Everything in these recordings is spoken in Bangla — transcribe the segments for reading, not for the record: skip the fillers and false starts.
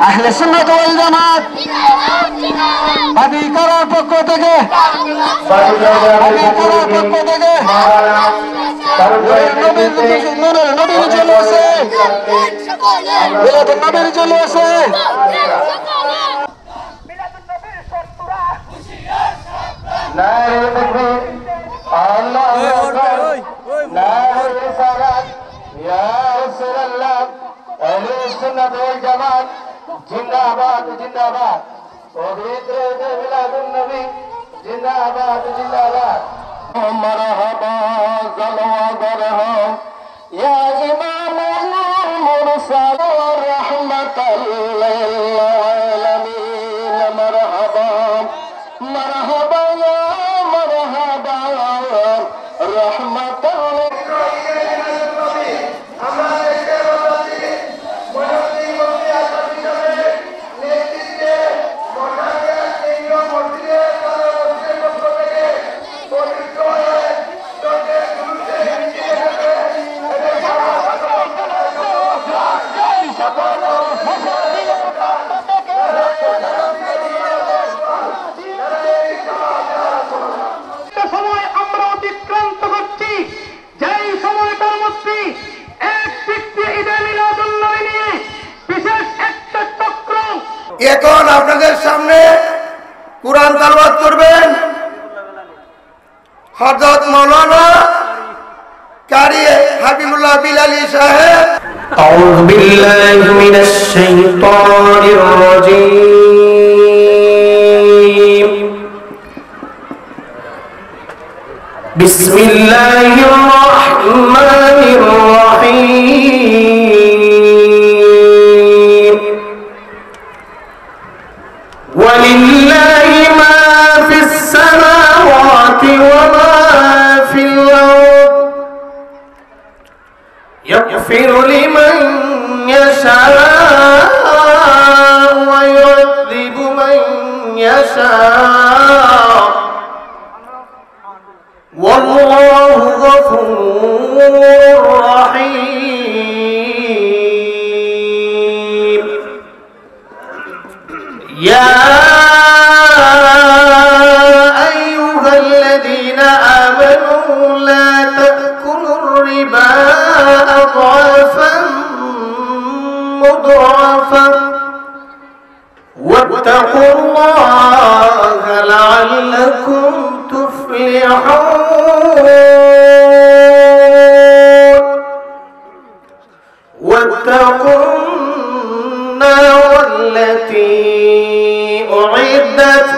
আহলে সুন্নাত ওয়াল জামাত বাদীকারার পক্ষ থেকে নবীর চলে আসে, নবীর চলে আসে। जिंदाबाद जिंदाबाद पवित्र मिलादुन नबी जिंदाबाद जिंदाबाद मरहबा जलवा दरहम या इमामुल मुरसल रहमतल लिल आलमीन मरहबा मरहबा या मरहबा रहमतल এখন আপনাদের সামনে কুরআন তেলাওয়াত করবেন হযরত মাওলানা কারি হাবিবুল্লাহ বিলালী সাহেব। আউযু বিল্লাহি মিনাশ শাইতানির রাজীম। বিসমিল্লাহির রাহমানির রাহিম। ولله ما في السماوات وما في الأرض يغفر لمن يشاء ويعذب من يشاء والله غفور رحيم. يا أيها الذين آمنوا لا تأكلوا الربا أضعافا مضاعفا واتقوا الله لعلكم تفلحون. واتقوا النار التي أعدت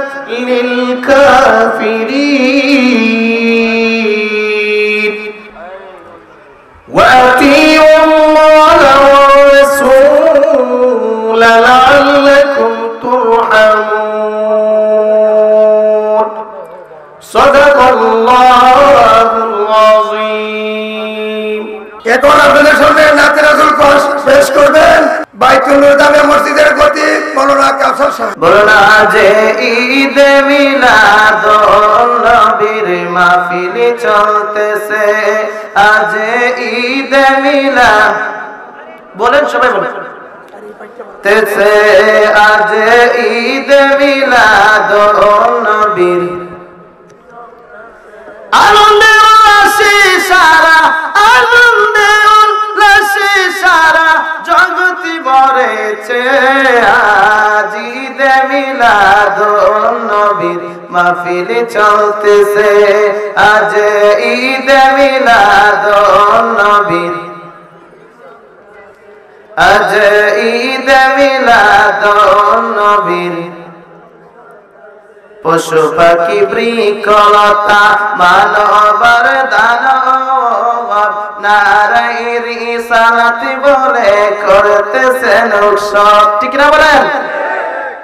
للكافرين وأطيعوا الله والرسول لعلكم ترحمون. صدق الله العظيم. এখন আপনাদের সামনে নাতে রাসূল পেশ করবেন বাইতুল মুকাররমে মসজিদের খতিব মাওলানা কাউসার সাহেব। বলুন আজে ঈদ মিলাদুন নবীর মাহফিল চলতেছে, আজে ঈদ মিলাদ বলেন সবাই বলেন তেছে, আজে ঈদ মিলাদুন নবীর আনন্দে উল্লাসে সারা, আনন্দে উল্লাসে সারা জগতি ভরেছে। আজ ঈদ মিলাদুন নবীর মাহফিল চলতেছে, আজ ঈদ মিলাদুন নবীর, আজ ঈদ মিলাদুন নবীর। পশু পাখি বৃক্ষলতা মানবর দানব নারাই রিসালাত বলে করতেছেন উৎসব। ঠিক না বলেন?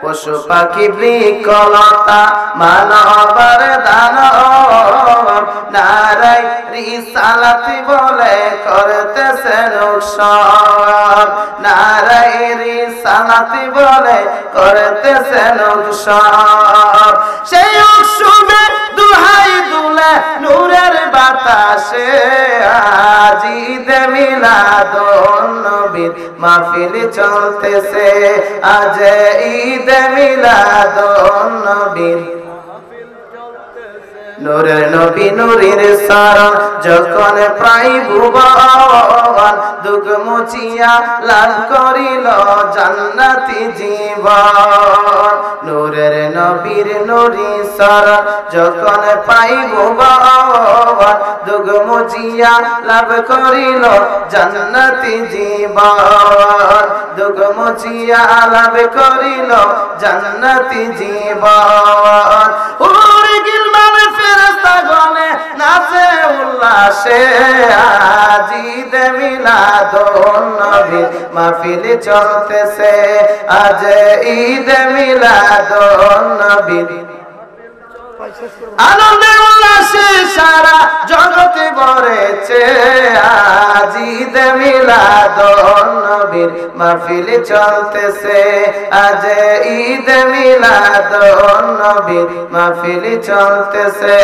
পশু পাখি বৃক্ষলতা মানবর দানব নারাই রিসালাত বলে করতেছেন উৎসব, নারাই রিসালাত বলে করতেছেন উৎসব। সেই উৎসবে দুহাই দুলে নূরের বাতাসে আজ ঈদ মিলাদুন নবীর মাহফিল চলতেছে আজ ঈদ মিলাদুন নবীর নূরের নবী নূরের সারা যখন প্রায় ভুবন দুঃখ মুছিয়া লাভ করিল জান্নাতি জীবন নূরের নবীর নূরি সারা যখন পাই ভুবন দুঃখ মুছিয়া লাভ করিল জান্নাতি জীবন দুঃখ মুছিয়া লাভ করিল জান্নাতি জীবন উড়ে গিলমান ফেরেশতা গনে নাচে উল্লাসে আজ ঈদ মিলাদুন নবীর মাহফিল চলতেছে আজ ঈদ মিলাদুন নবীর আনন্দে উল্লাসে সারা জগতে ভরেছে আজ ঈদ মিলাদুন নবীর মাহফিল চলতেছে আজ ঈদ মিলাদুন নবীর মাহফিল চলতেছে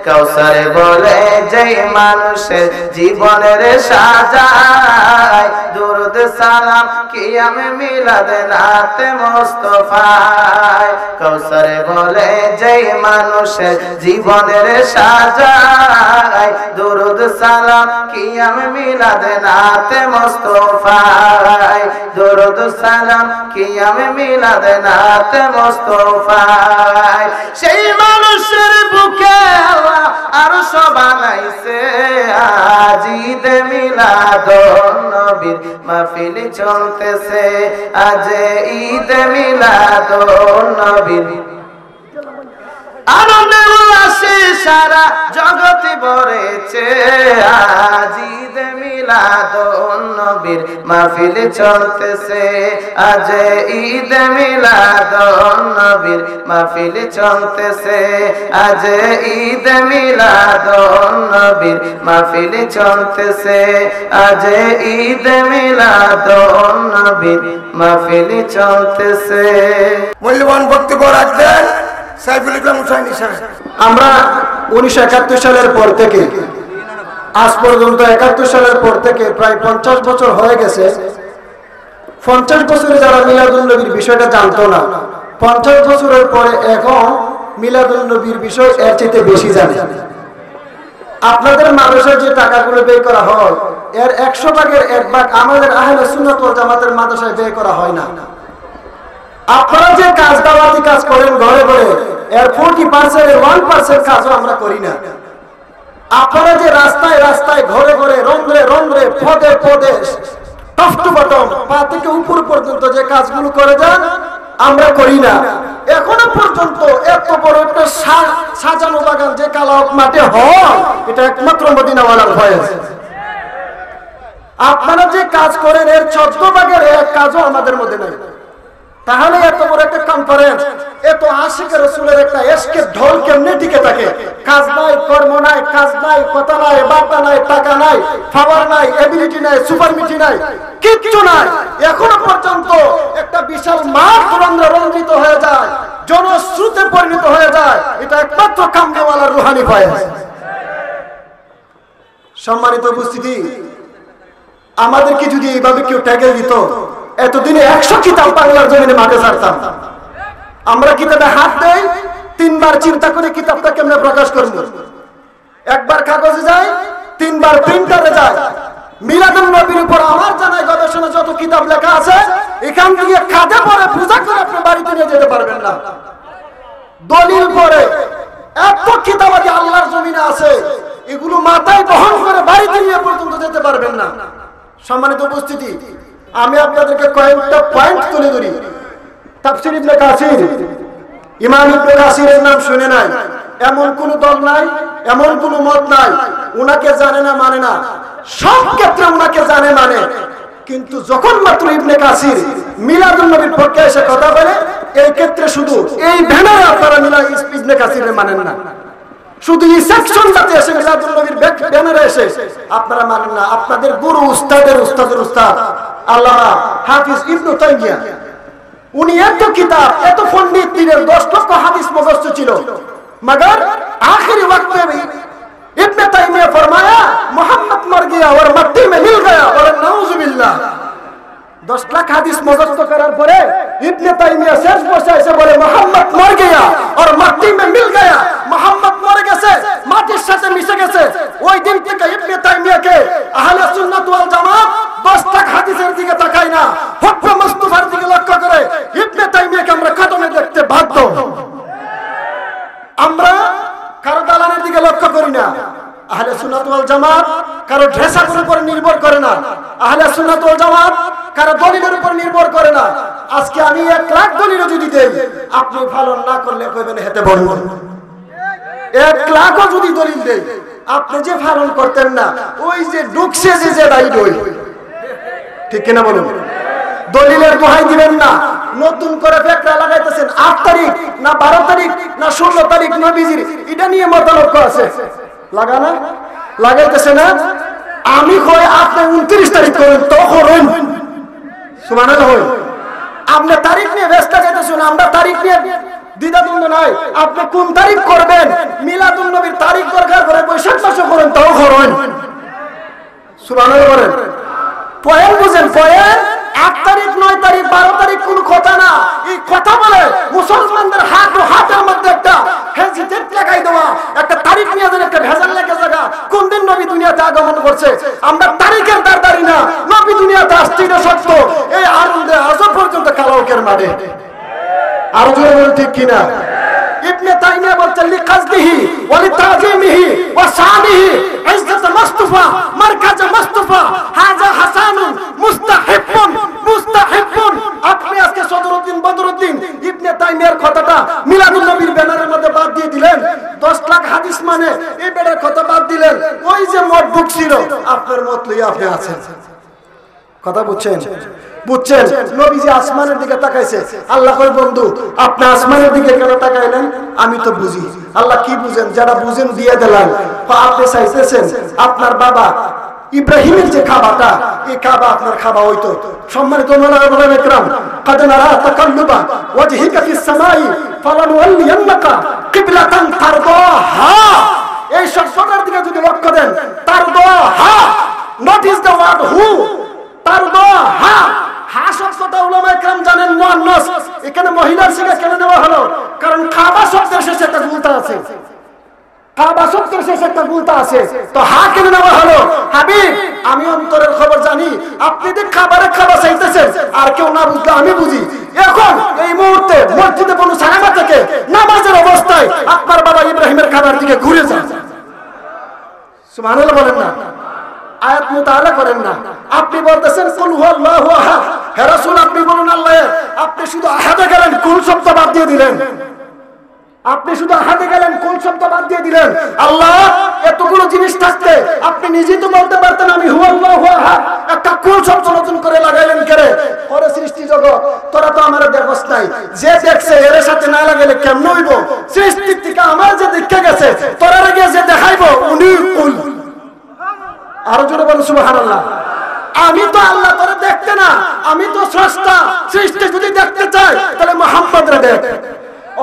কাউসারে বলে যেই মানুষের জীবনের সাজায় দুরুদ সালাম কিয়ামে মিলাদ নাতে মুস্তাফায় কাউসারে বলে যেই মানুষের জীবনের সাজায় দুরুদ সালাম কিয়ামে মিলাদ নাতে মুস্তাফায় দুরুদ সালাম কিয়ামে মিলাদ নাতে মুস্তাফায় সেই মানুষের বুকে আল্লাহ আরশ বানাইছে আজ ঈদ মিলাদুন নবীর মাহফিল চলতেছে আজ ঈদ মিলাদুন নবীর আনন্দে উল্লাসে সারা জগতে ভরেছে আজ ঈদ মিলাদুন নবীর মাহফিল চলতেছে আজ ঈদ মিলাদুন নবীর মাহফিল চলতেছে আজ ঈদ মিলাদুন নবীর মাহফিল চলতেছে আজ ঈদ মিলাদুন নবীর মাহফিল চলতেছে মূল্যবান বক্তব্য রাখবেন সাইফুল ইসলাম হুসাইনী সাহেব। আমরা 1971 সালের পর থেকে আজ পর্যন্ত 71 সালের পর থেকে প্রায় 50 বছর হয়ে গেছে। 50 বছরে যারা মিলাদুন নবীর বিষয়টা জানতো না, 50 বছরের পরে এখন মিলাদুন নবীর বিষয় এর চেয়ে বেশি জানে। আপনাদের মাদ্রাসায় যে টাকাগুলো ব্যয় করা হয় এর 100 ভাগের 1 ভাগ আমাদের আহলে সুন্নাত ওয়াল জামাতের মাদ্রাসায় ব্যয় করা হয় না। আপনারা যে কাজ দাওয়াতি কাজ করেন ঘরে ঘরে এর 40% এর 1% কাজও আমরা করি না। আপনারা যে রাস্তায় রাস্তায় ঘরে ঘরে রন্ধ্রে রন্ধ্রে পদে পদে টপ টু বটম পা থেকে উপর পর্যন্ত যে কাজগুলো করে যান আমরা করি না। এখনো পর্যন্ত এত বড় একটা সাজানো বাগান যে কালাক মাঠে হয় এটা একমাত্র মদিনাওয়ালার ফয়েজ। আপনারা যে কাজ করেন এর 14 ভাগের 1 কাজও আমাদের মধ্যে নাই। তাহলে এত বড় একটা কনফারেন্স, এত আশিক রাসূলের একটা এশকে ঢোল কেমনে টিকে থাকে? কাজ নাই, কর্ম নাই, কাজ নাই, কথা নাই, বার্তা নাই, টাকা নাই, পাওয়ার নাই, এবিলিটি নাই, সুপারমিটি নাই, কিচ্ছু নাই। এখনো পর্যন্ত একটা বিশাল মাঠ রঞ্জিত হয়ে যায়, জনশ্রুতে পরিণত হয়ে যায়। এটা একমাত্র কামদেওয়ালার রুহানি ফয়েজ। সম্মানিত উপস্থিতি, আমাদেরকে যদি এইভাবে কেউ ট্যাগেল দিত, এতদিনে 100 কিতাব বাংলার জমিনে মাঠে ছাড়তাম। আমরা কিতাবে হাত দেই, 3 বার চিন্তা করে কিতাবটা কেমনে প্রকাশ করব। একবার কাগজে যায়, 3 বার প্রিন্টারে যায়। মিলাদুন নবীর উপর আমার জানায় গবেষণা যত কিতাব লেখা আছে এখান থেকে কাঁধে পরে পূজা করে আপনি বাড়িতে নিয়ে যেতে পারবেন না। দলিল পরে এত কিতাব আজ আল্লাহর জমিনে আছে, এগুলো মাথায় বহন করে বাড়িতে নিয়ে পর্যন্ত যেতে পারবেন না। সম্মানিত উপস্থিতি, আমি আপনাদেরকে কয়েকটা পয়েন্ট তুলে ধরি। তাফসীর ইবনে কাসির, ইমাম ইবনে কাসিরের নাম শুনে নাই এমন কোন দল নাই, এমন কোন মত নাই উনাকে জানে না মানে না। সব ক্ষেত্রে উনাকে জানে মানে, কিন্তু যখন মাত্র ইবনে কাসির মিলাদুন নবীর পক্ষে এসে কথা বলে এই ক্ষেত্রে শুধু এই ব্যানারে আপনারা ইবনে কাসিরের মানেন না। শুধু এই সেকশনটাতে এসে মিলাদুন নবীর ব্যানারে এসে আপনারা মানেন না। আপনাদের গুরু উস্তাদের উস্তাদের উস্তাদ আল্লামা হাফিজ ইবনে তাইমিয়া, উনি এত কিতাব, এত পণ্ডিত, 10 লক্ষ হাদিস মুখস্থ ছিল, মগর আখেরি ওয়াক্তে इब्ने ताइमिया फरमाया मोहम्मद मर गया और मट्टी में मिल गया। बोले नाउजुबिल्लाह। 10 लाख হাদিস মুখস্থ করার পরে ইবনে তাইমিয়া শেষ বসে এসে বলে মোহাম্মদ মর গয়া और मट्टी में मिल गया। মোহাম্মদ মরে গেছে, মাটির সাথে মিশে গেছে। ওই দিন থেকে ইবনে তাইমিয়াকে আহলে সুন্নাত ওয়াল জামাত 10 লাখ হাদিসের দিকে তাকায় না, হুকম মুস্তাফার দিকে লক্ষ্য করে ইবনে তাইমিয়াকে আমরা কদমে দেখতে বাধ্য। আমরা কারো দালানের দিকে লক্ষ্য করি না। আহলে সুন্নাত ওয়াল জামাত কারো ড্রেসের উপর নির্ভর করে না। আহলে সুন্নাত ওয়াল জামাত কারো দলিলের উপর নির্ভর করে না। আজকে আমি 1 লাখ দলিল যদি দেই, আপনি পালন না করলে কইবেন হেতে বড়। 1 লাখও যদি দলিল দেই, আপনি যে পালন করতেন না, ওই যে ঢুকছে যে রাইড হই, ঠিক কিনা বলুন? দলিলের দোহাই দিবেন না। নতুন করে ফেকরা লাগাইতেছেন 8 তারিখ না 12 তারিখ না 16 তারিখ নবীজির, এটা নিয়ে মতলব আছে। লাগানা লাগাইতেছে না। আমি কই আপনি 29 তারিখ করেন তো করেন, সুবহানাল্লাহ। হই আপনি তারিখ নিয়ে ব্যস্ত যাইতেছেন, আমরা তারিখ নিয়ে দ্বিধাদ্বন্দ্ব নাই। আপনি কোন তারিখ করবেন? মিলাদুন নবীর তারিখ দরকার করে বৈশাখ মাসে করেন তাও করেন, সুবহানাল্লাহ বলেন। পয়েন্ট বুঝেন? পয়েন্ট 8 তারিখ 9 তারিখ 12 তারিখ কোন কথা না। এই কথা বলে মুসলমানদের হাত ও হাতের মধ্যে একটা হেজিটেট লাগাই দেওয়া, একটা তারিখ নিয়ে যেন একটা ভেজাল লেগে জায়গা। কোন দিন নবী দুনিয়াতে আগমন করছে? আমরা তারিখের দাঁড়াই না, নবী দুনিয়াতে আসছে এটা সত্য। এই আনন্দে আজ পর্যন্ত কালাউকের মাঠে আরো জোরে বলেন ঠিক কিনা? ইবনে তাইমিয়া বলছেন লিকাজদিহি ওয়া লিতাজিমিহি ওয়া শানিহি ইজ্জত মুস্তাফা মারকাজ মুস্তাফা হাজা হাসানুন মুস্তাহিবুন মুস্তাহিবুন। আপনি আজকে সদরউদ্দিন বদরউদ্দিন ইবনে তাইমিয়ার কথাটা মিলাদুন নবীর ব্যানারের মধ্যে বাদ দিয়ে দিলেন। 10 লাখ হাদিস মানে এই বেটার কথা বাদ দিলেন। ওই যে মত বুক ছিল, আপনার মত লইয়া আপনি আছেন। কথা বুঝছেন? বুঝছেন? নবীজি আসমানের দিকে তাকাইছে। আল্লাহ কয় বন্ধু আপনি আসমানের দিকে কেন তাকাইলেন? আমি তো বুঝি। আল্লাহ কি বুঝেন? যারা বুঝেন দিয়ে দিলেন। আপনি চাইতেছেন আপনার বাবা ইব্রাহিমের যে কাবাটা, এই কাবা আপনার কাবা হইতো। সম্মানিত ওলামা ইকরাম, قد نرى تقلب وجهك في السماء فلنولينك قبلة ترضاها। এই শব্দটার দিকে যদি লক্ষ্য দেন, তারদাহা, নোটিস দ্য ওয়ার্ড হু, তারদাহা। হা শব্দটা উলামা ইকরাম জানেন মুআন্নাস। এখানে মহিলার সিগা কেন দেওয়া হলো? কারণ কাবা শব্দের শেষে একটা গুলতা আছে। কাবা শব্দের শেষে একটা গুলতা আছে, তো হা কেন দেওয়া হলো? হাবিব, আমি অন্তরের খবর জানি। আপনি যে খাবারে খাবার চাইতেছেন, আর কেউ না বুঝলে আমি বুঝি। এখন এই মুহূর্তে মসজিদে বনু সালামা থেকে নামাজের অবস্থায় আপনার বাবা ইব্রাহিমের খাবার দিকে ঘুরে যান। সুবহানাল্লাহ বলেন না? আয়াত মুতাআলা করেন না। আপনি বলতেছেন কুল হুয়াল্লাহু আহাদ। হে রাসূল আপনি বলুন আল্লাহ। আপনি শুধু আহাদে গেলেন, কুল শব্দ বাদ দিয়ে দিলেন। আপনি শুধু আহাদে গেলেন, কুল শব্দ বাদ দিয়ে দিলেন। আল্লাহ এতগুলো জিনিস থাকতে আপনি নিজেই তো বলতে পারতেন আমি হুয়াল্লাহু আহাদ। একটা কুল শব্দ নতুন করে লাগাইলেন কেন? পরে সৃষ্টি জগৎ, তোরা তো আমার দেখছ নাই। যে দেখছে এর সাথে না লাগাইলে কেমন হইব? সৃষ্টির থেকে আমার যে দেখে গেছে, তোরা আগে যে দেখাইবো উনি কুল। আরো জোরে বলুন সুবহানাল্লাহ। আমি তো আল্লাহ তোরে দেখতে না, আমি তো স্রষ্টা। সৃষ্টি যদি দেখতে চাই তাহলে মুহাম্মদরে দেখ।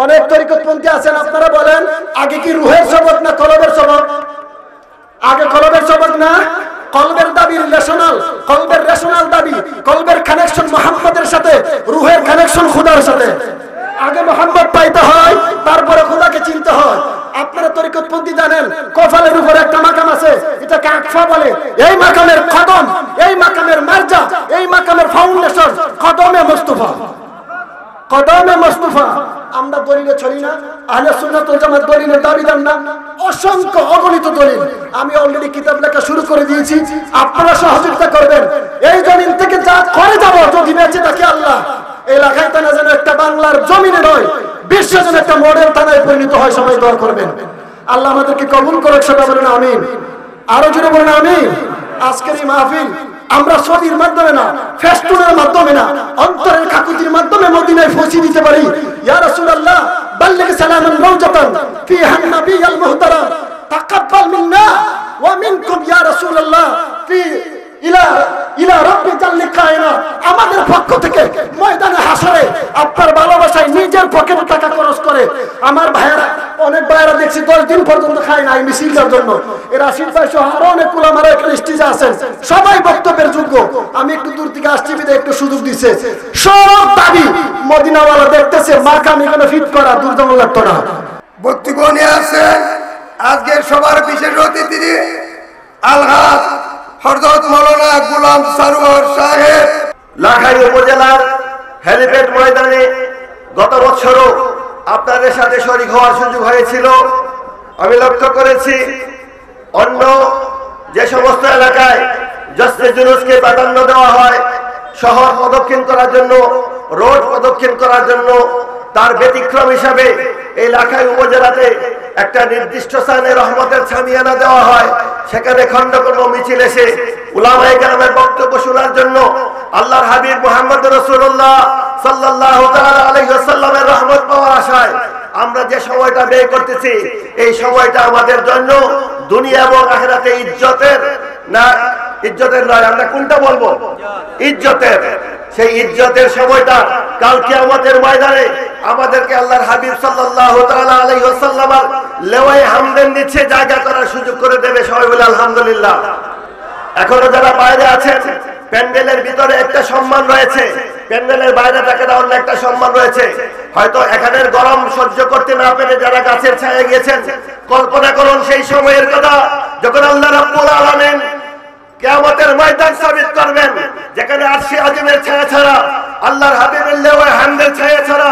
অনেক তরিকতপন্থী আছেন, আপনারা বলেন আগে কি রুহের সবক না কলবের সবক? আগে কলবের সবক না? কলবের দাবি রেশনাল, কলবের রেশনাল দাবি, কলবের কানেকশন মুহাম্মদের সাথে, রুহের কানেকশন খোদার সাথে। আগে মুহাম্মদ পাইতে হয়, তারপরে খোদাকে চিনতে হয়। আপনারা তরিকতপন্থী জানেন কপালের উপরে একটা মাকাম আছে, এটা কাকফা বলে। এই মাকামের কদম, এই মাকামের মারজা, এই মাকামের ফাউন্ডেশন কদমে মুস্তাফা, কদমে মুস্তাফা। আমরা দলিলে চলি না, আহলে সুন্নাত ওয়াল জামাত দলিলের দাবিদার না। অসংখ্য অগণিত দলিল আমি অলরেডি কিতাব লেখা শুরু করে দিয়েছি। আপনারা সহযোগিতা করবেন। এই জমিন থেকে যা করে যাব, যদি বেঁচে থাকি আল্লাহ, এই এলাকায় থানা যেন একটা বাংলার জমিনে নয়, বিশ্বের যেন একটা মডেল থানায় পরিণত হয়। সবাই দোয়া করবেন। আল্লাহ আমাদেরকে কবুল করুক। সবাই বলেন আমিন। আরো জোরে বলেন আমিন। আজকের এই মাহফিল আমরা ছবির মাধ্যমে না, ফেস্টুনের মাধ্যমে না, অন্তরের কাকুতির মাধ্যমে মদিনায় পৌঁছে দিতে পারি। ইয়া রাসূলুল্লাহ বাল্লিগ সালামান রাউজাতান ফিহা নবিয়ুল মুহতারাম তাকাব্বাল মিন্না ওয়া মিনকুম ইয়া রাসূলুল্লাহ ফি ইলা রাব্বি জাল্লি কায়না। আমাদের পক্ষ থেকে ময়দানে হাসরে আপনার ভালোবাসায় নিজের পকেটে টাকা খরচ করে আমার ভাইয়েরা, অনেক ভাইয়েরা দেখছি 10 দিন পর্যন্ত খায় না এই মিছিলটার জন্য। এর রাশিদ ভাই সহ আরো অনেক উলামারা এখানে স্টেজে আছেন, সবাই বক্তব্যের যোগ্য। আমি একটু দূর থেকে আসছি বিধায় একটু সুযোগ দিছে। সব দাবি মদিনাওয়ালা দেখতেছে, মাকাম এখানে ফিট করা দূর যেমন লাগতো না। বক্তব্য নিয়ে আসছেন আজকের সবার বিশেষ অতিথি আলহাজ হযরত মাওলানা গোলাম সরওয়ার সাহেব। লাখাই উপজেলার হেলিপ্যাড ময়দানে গত বছরও আপনাদের সাথে শরীক হওয়ার সুযোগ হয়েছিল। আমি লক্ষ্য করেছি অন্য যে সমস্ত এলাকায় জশ্নে জুলুসকে প্রাধান্য দেওয়া হয়, শহর প্রদক্ষিণ করার জন্য, রোড প্রদক্ষিণ করার জন্য, তার ব্যতিক্রম হিসাবে এই লাখাই উপজেলাতে একটা নির্দিষ্ট স্থানে রহমতের ছামিয়ানা দেওয়া হয়। সেখানে খণ্ডকর্ম মিছিল এসে উলামায়ে কেরামের বক্তব্য শোনার জন্য আল্লাহর হাবিব মুহাম্মদ রাসূলুল্লাহ সাল্লাল্লাহু তাআলা আলাইহি ওয়াসাল্লামের রহমত পাওয়ার আশায় আমরা যে সময়টা ব্যয় করতেছি, এই সময়টা আমাদের জন্য দুনিয়া এবং আখিরাতে ইজ্জতের নয়, আমরা কোনটা বলবো? ইজ্জতের। সেই ইজ্জতের সময়টা কাল কিয়ামতের ময়দানে আমাদেরকে আল্লাহর হাবিব সাল্লাল্লাহু তাআলা আলাইহি ওয়াসাল্লামের লেওয়ায়ে হামদের নিচে জায়গা করার সুযোগ করে দেবে। সবাই বলে আলহামদুলিল্লাহ। এখনো যারা বাইরে আছেন, প্যান্ডেলের ভিতরে একটা সম্মান রয়েছে, প্যান্ডেলের বাইরে তাকে অন্য একটা সম্মান রয়েছে। হয়তো এখানের গরম সহ্য করতে না পেরে যারা গাছের ছায়া গিয়েছেন, কল্পনা করুন সেই সময়ের কথা যখন আল্লাহ রাব্বুল আলামিন কিয়ামতের ময়দান সাবিত করবেন, যেখানে আরশে আজিমের ছায়া ছাড়া, আল্লাহর হাবিবের লেওয়ায়ে হামদের ছায়া ছাড়া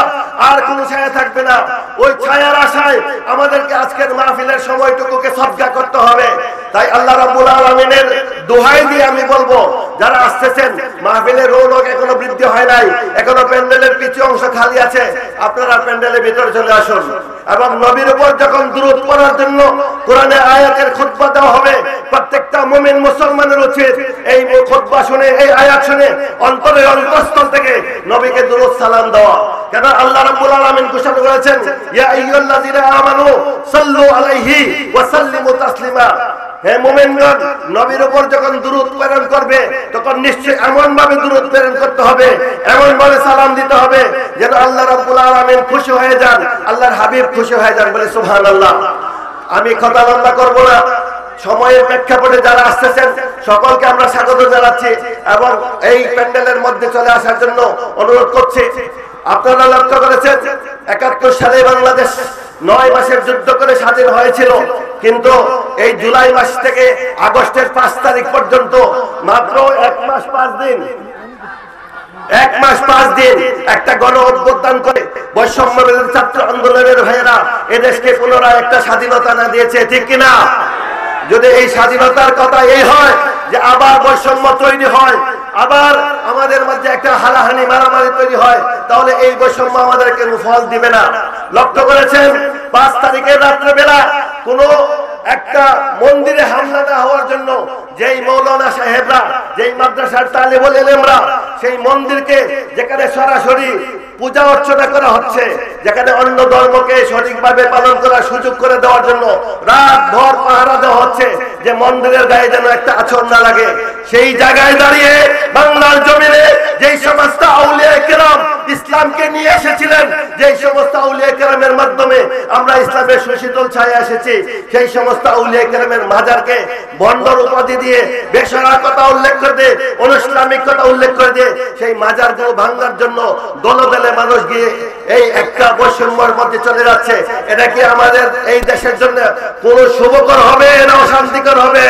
আর কোনো ছায়া থাকবে না। ওই ছায়ার আশায় আমাদেরকে আজকের মাহফিলের সময়টুকুকে সদকা করতে হবে। তাই আল্লাহ রাব্বুল আলামিনের দোহাই দিয়ে আমি বলবো, যারা আসতেছেন, মাহফিলের রৌনক এখনো বৃদ্ধি হয় নাই, এখনো প্যান্ডেলের পিছু অংশ খালি আছে, আপনারা প্যান্ডেলের ভিতরে চলে আসুন। এবং নবীর উপর যখন দুরূদ পড়ার জন্য কোরআনে আয়াতের খুতবা দেওয়া হবে, প্রত্যেকটা মুমিন মুসলমানের উচিত এই খুতবা শুনে, এই আয়াত শুনে অন্তরের অন্তঃস্থল থেকে নবীকে দুরূদ সালাম দেওয়া। কেন আল্লাহ রাব্বুল আলামিন ঘোষণা করেছেন, ইয়া আইয়ুহাল্লাযীনা আমানু সাল্লু আলাইহি ওয়া সাল্লিমু তাসলিমা। হে মুমিনগণ, নবীর উপর যখন দুরূদ প্রেরণ করবে তখন নিশ্চয়ই এমন ভাবে দুরূদ প্রেরণ করতে হবে, এমন ভাবে সালাম দিতে হবে যেন আল্লাহ রাব্বুল আলামিন খুশি হয়ে যান, আল্লাহর হাবিব খুশি হয়ে যান। বলে সুবহানাল্লাহ। আমি কথা লম্বা করব না, সময়ের প্রেক্ষাপটে যারা আসতেছেন সকলকে আমরা স্বাগত জানাচ্ছি এবং এই প্যান্ডেলের মধ্যে চলে আসার জন্য অনুরোধ করছি। আপনারা লক্ষ্য করেছেন ৭১ সালে বাংলাদেশ ৯ মাসের যুদ্ধ করে স্বাধীন হয়েছিল, কিন্তু এই জুলাই মাস থেকে আগস্টের ৫ তারিখ পর্যন্ত মাত্র ১ মাস ৫ দিন একটা গণ অভ্যুত্থান করে বৈষম্য বিরোধী ছাত্র আন্দোলনের ভাইয়েরা এদেশকে পুনরায় একটা স্বাধীনতা না দিয়েছে, ঠিক কিনা? যদি এই স্বাধীনতার কথা এই হয় যে আবার বৈষম্য তৈরি হয়, আবার আমাদের মধ্যে একটা হানাহানি মারামারি তৈরি হয়, তাহলে এই বৈষম্য আমাদেরকে ফল দিবে না। লক্ষ্য করেছেন ৫ তারিখের রাত্রেবেলা কোন একটা মন্দিরে হামলা না হওয়ার জন্য যেই মৌলানা সাহেবরা, যেই মাদ্রাসার তালিবুল ইলমরা সেই মন্দিরকে, যেখানে সরাসরি পূজা অর্চনা করা হচ্ছে, যেখানে অন্য ধর্মকে সঠিকভাবে পালন করার সুযোগ করে দেওয়ার জন্য রাত ভর পাহারা দেওয়া হচ্ছে, যে মন্দিরের গায়ে যেন একটা আছর না লাগে, সেই জায়গায় দাঁড়িয়ে বাংলার জমিনে যেই সমস্ত আউলিয়া কেরাম ইসলামকে নিয়ে এসেছিলেন, যেই সমস্ত আউলিয়া কেরামের মাধ্যমে আমরা ইসলামের সুশীতল ছায়া এসেছি, সেই সমস্ত আউলিয়া কেরামের মাজারকে বন্দর উপাধি দিয়ে, বেশরা কথা উল্লেখ করে দিয়ে, অনুইসলামিক কথা উল্লেখ করে দিয়ে সেই মাজারগুলো ভাঙার জন্য দলদলে মানুষ গিয়ে এই একটা বৈষম্যের মধ্যে চলে যাচ্ছে। এটা কি আমাদের এই দেশের জন্য কোন শুভকর হবে না অশান্তিকর হবে?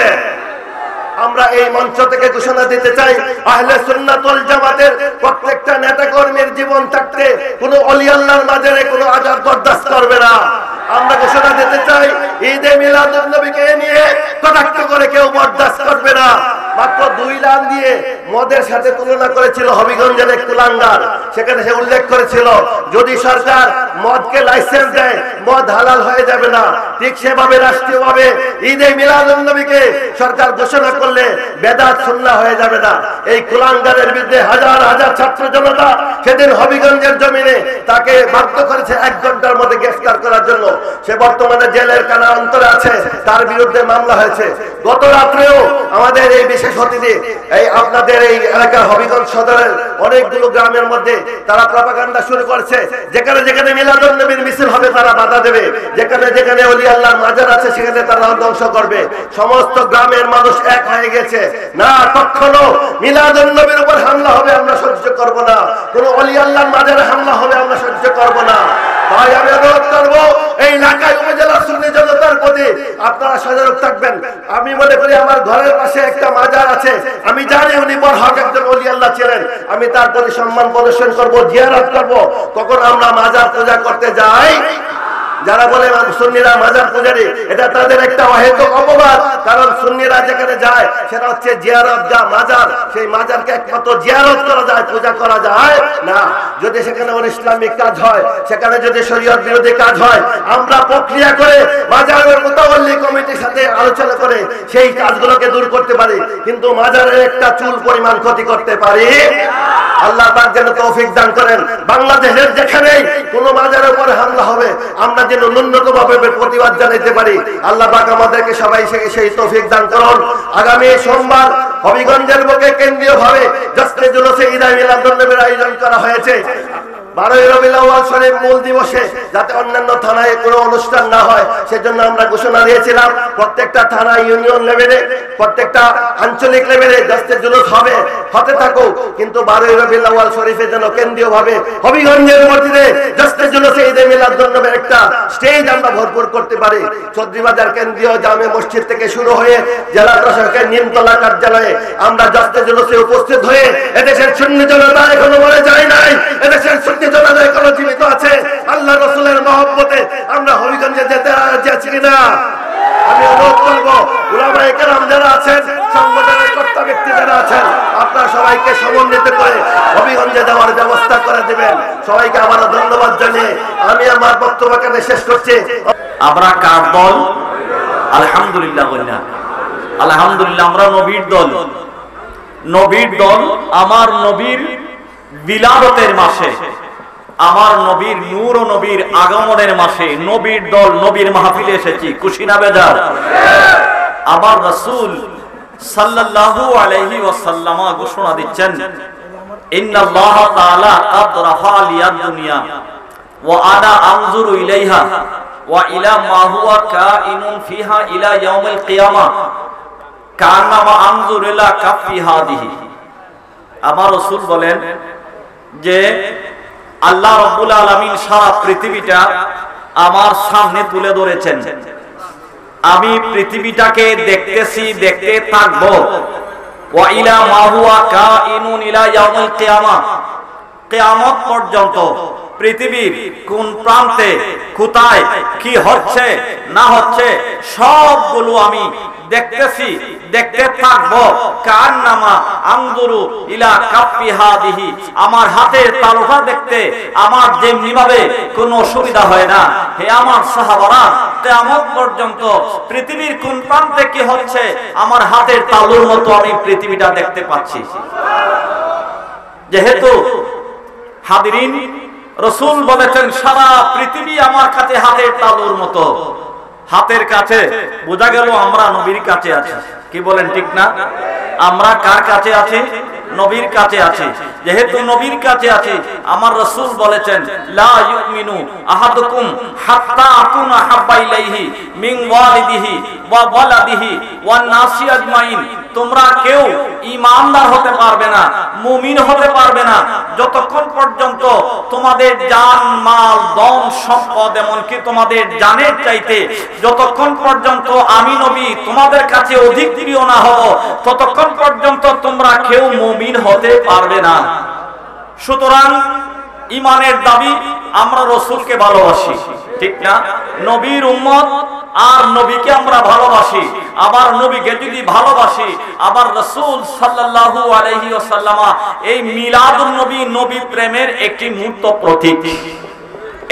আমরা এই মঞ্চ থেকে ঘোষণা দিতে চাই, আহলে সুন্নাত ওয়াল জামাতের প্রত্যেকটা নেতা কর্মীর জীবন থাকতে কোন ওলি আল্লাহর মাজারে কোন আযাব বরদাস্ত করবে না। আমরা ঘোষণা দিতে চাই, ঈদে মিলাদুন নবীকে নিয়ে কটাক্ষ করে কেউ বরদাস্ত করবে না। মাত্র 2 লাখ দিয়ে মদের সাথে তুলনা করেছিল হবিগঞ্জের এক কুলাঙ্গার, সেখানে সে উল্লেখ করেছিল যদি সরকার মদকে লাইসেন্স দেয় মদ হালাল হয়ে যাবে না, ঠিক সেভাবে রাষ্ট্রীয়ভাবে ঈদে মিলাদুন নবীকে সরকার ঘোষণা করলে বেদাত সুন্নাহ হয়ে যাবে না। এই কুলাঙ্গারের বিরুদ্ধে হাজার হাজার ছাত্র জনতা সেদিন হবিগঞ্জের জমিনে তাকে বাধ্য করেছে 1 ঘন্টার মধ্যে গ্রেফতার করার জন্য। সে বর্তমানে জেলের কারান্তরে আছে, তার বিরুদ্ধে মামলা হয়েছে। গত রাত্রেও আমাদের এই শেষ হতে দিয়ে এই আপনাদের এই এলাকার হবিগঞ্জ সদরের অনেকগুলো গ্রামের মধ্যে তারা প্রপাগান্ডা শুরু করছে, যেখানে যেখানে মিলাদুন নবীর মিছিল হবে তারা বাধা দেবে, যেখানে যেখানে ওলি আল্লাহর মাজার আছে সেখানে তারা ধ্বংস করবে। সমস্ত গ্রামের মানুষ এক হয়ে গেছে, না কখনো মিলাদুন নবীর উপর হামলা হবে আমরা সহ্য করব না, কোন ওলি আল্লাহর মাজারে হামলা হবে আমরা সহ্য করব না। তাই আমি অনুরোধ করবো এই ঢাকায় উপজেলার সুন্নি জনতার প্রতি আপনারা সজাগ থাকবেন। আমি মনে করি আমার ঘরের পাশে একটা মাজার আছে, আমি জানি উনি বড় হক একজন ওলি আল্লাহ ছিলেন, আমি তার প্রতি সম্মান প্রদর্শন করবো, জিয়ারত করবো। কখন আমরা মাজার পূজা করতে যাই, যারা বলে সুন্নিরা মাজার পূজারী, এটা তাদের একটা অহেতুক অপবাদ। কারণ সুন্নিরা যেখানে যায় সেটা হচ্ছে জিয়ারত গা মাজার, সেই মাজারকে একমাত্র জিয়ারত করা যায়, পূজা করা যায় না। যদি সেখানে ইসলামিক কাজ হয়, সেখানে যদি শরীয়ত বিরোধী কাজ হয়, আমরা প্রক্রিয়া করে মাজারের মুতাওয়াল্লি কমিটির সাথে আলোচনা করে সেই কাজগুলোকে দূর করতে পারি, কিন্তু মাজারের একটা চুল পরিমাণ ক্ষতি করতে পারি। আল্লাহ পাক যেন তৌফিক দান করেন। বাংলাদেশের যেখানেই কোনো মাজারের উপর হামলা হবে আমরা যেন ন্যূনতম ভাবে প্রতিবাদ জানাইতে পারি। আল্লাহ পাক আমাদেরকে সবাই সেই তৌফিক দান করুন। আগামী সোমবার হবিগঞ্জের বুকে কেন্দ্রীয় ভাবে জশ্নে জুলুসে ঈদ মিলাদুন নবীর আয়োজন করা হয়েছে। 12 রবিউল আউয়াল শরীফ মূল দিবসে যাতে অন্যান্য থানায় কোনো অনুষ্ঠান না হয় সেজন্য আমরা ঘোষণা দিয়েছিলাম প্রত্যেকটা থানা, ইউনিয়ন লেভেলে, প্রত্যেকটা আঞ্চলিক লেভেলে জশ্নে জুলুস হবে, হতে থাকুক, কিন্তু 12 রবিউল আউয়াল শরীফে যেন কেন্দ্রীয় ভাবে হবিগঞ্জের মসজিদে জশ্নে জুলুসে ঈদ মিলাদুন নবীর একটা স্টেজ আমরা ভরপুর করতে পারি। চৌধুরীবাজার কেন্দ্রীয় জামে মসজিদ থেকে শুরু হয়ে জেলা প্রশাসকের নিমতলা কার্যালয়ে আমরা জশ্নে জুলুসে উপস্থিত হয়ে এদেশের সুন্নি জনতা এখনো মরে যায় নাই, এদেশের সুন্নি জনতা এখনো জীবিত আছে। আল্লাহ রাসূলের মহব্বতে আমরা হবিগঞ্জে যেতে যাচ্ছি কিনা আমি অনুরোধ করবো উলামায়ে কেরাম যারা আছেন, সংগঠনের কর্তা ব্যক্তি যারা আছেন, আপনারা সবাইকে সমন্বিত করে হবিগঞ্জে যাওয়ার ব্যবস্থা করে দেবেন। সবাইকে আবারও ধন্যবাদ জানিয়ে আমি আমার বক্তব্যকে শেষ করছি। আমরা কার দল? আলহামদুলিল্লাহ বললাম, আলহামদুলিল্লাহ আমরা নবীর দল। নবীর দল, আমার নবীর বিলাদতের মাসে, আমার নবীর নূর ও নবীর আগমনের মাসে নবীর দল, নবীর মাহফিলে এসেছি, খুশি না বেজার? আমার রাসূল সাল্লাল্লাহু আলাইহি ওয়াসাল্লাম ঘোষণা দিচ্ছেন, ইন্নাল্লাহ তাআলা ক্বাদ রাফা লিয়াদ দুনিয়া ওয়া আনা আনজুরু ইলাইহা ওয়া ইলা মা হুয়া কাইনুন ফিহা ইলা ইয়াউমিল কিয়ামা কান্নামা আনজুরু ইলা কাফি হাদিহি। আমার রাসূল বলেন যে আল্লাহ রাব্বুল আলামিন সারা পৃথিবীটা আমার সামনে তুলে ধরেছেন, আমি পৃথিবীটাকে দেখতেছি, দেখতে থাকবো। ওয়া ইলা মা হুয়া কাইনুন ইলা ইয়াউমিল কিয়ামা, কিয়ামত পর্যন্ত পৃথিবীর কোন প্রান্তে কোথায় কি হচ্ছে না হচ্ছে সবগুলো আমি দেখতেছি, দেখতে থাকবো। কান্নামা আনজুরু ইলা কাফি হাদিহি, আমার হাতের তালুটা দেখতে আমার যেমনি ভাবে কোনো অসুবিধা হয় না। হে আমার সাহাবারা, কিয়ামত পর্যন্ত পৃথিবীর কোন প্রান্তে কি হচ্ছে আমার হাতের তালুর মতো আমি পৃথিবীটা দেখতে পাচ্ছি। যেহেতু হাদিরিন রাসূল বলেছেন সারা পৃথিবী আমার কাছে হাতের তালুর মতো, হাতের কাছে, বোঝা গেল আমরা নবীর কাছে আছি। কি বলেন, ঠিক না? আমরা কার কাছে আছি? নবীর কাছে আছি। যেহেতু নবীর কাছে আছি, আমার রাসূল বলেছেন লা ইউমিনু আহাদুকুম হাত্তা আকুনা হাব্বা ইলাইহি মিন ওয়ালিদিহি ওয়া ওয়ালাদিহি ওয়ান নাসি আজমাইন, তোমরা কেউ ঈমানদার হতে পারবে না, মুমিন হতে পারবে না যতক্ষণ পর্যন্ত তোমাদের জান, মাল, ধন, সম্পদ, এমনকি তোমাদের জানের চাইতে যতক্ষণ পর্যন্ত আমি নবী তোমাদের কাছে অধিক প্রিয় না হব ততক্ষণ পর্যন্ত তোমরা কেউ মুমিন হতে পারবে না। সুতরাং ঈমানের দাবি আমরা রাসূলকে ভালোবাসি, ঠিক না? নবীর উম্মত আর নবীকে আমরা ভালোবাসি। আবার নবীকে যদি ভালোবাসি, আবার রাসূল সাল্লাল্লাহু আলাইহি ওয়াসাল্লাম এই মিলাদুন নবী, নবী প্রেমের একটি মূর্ত প্রতীক।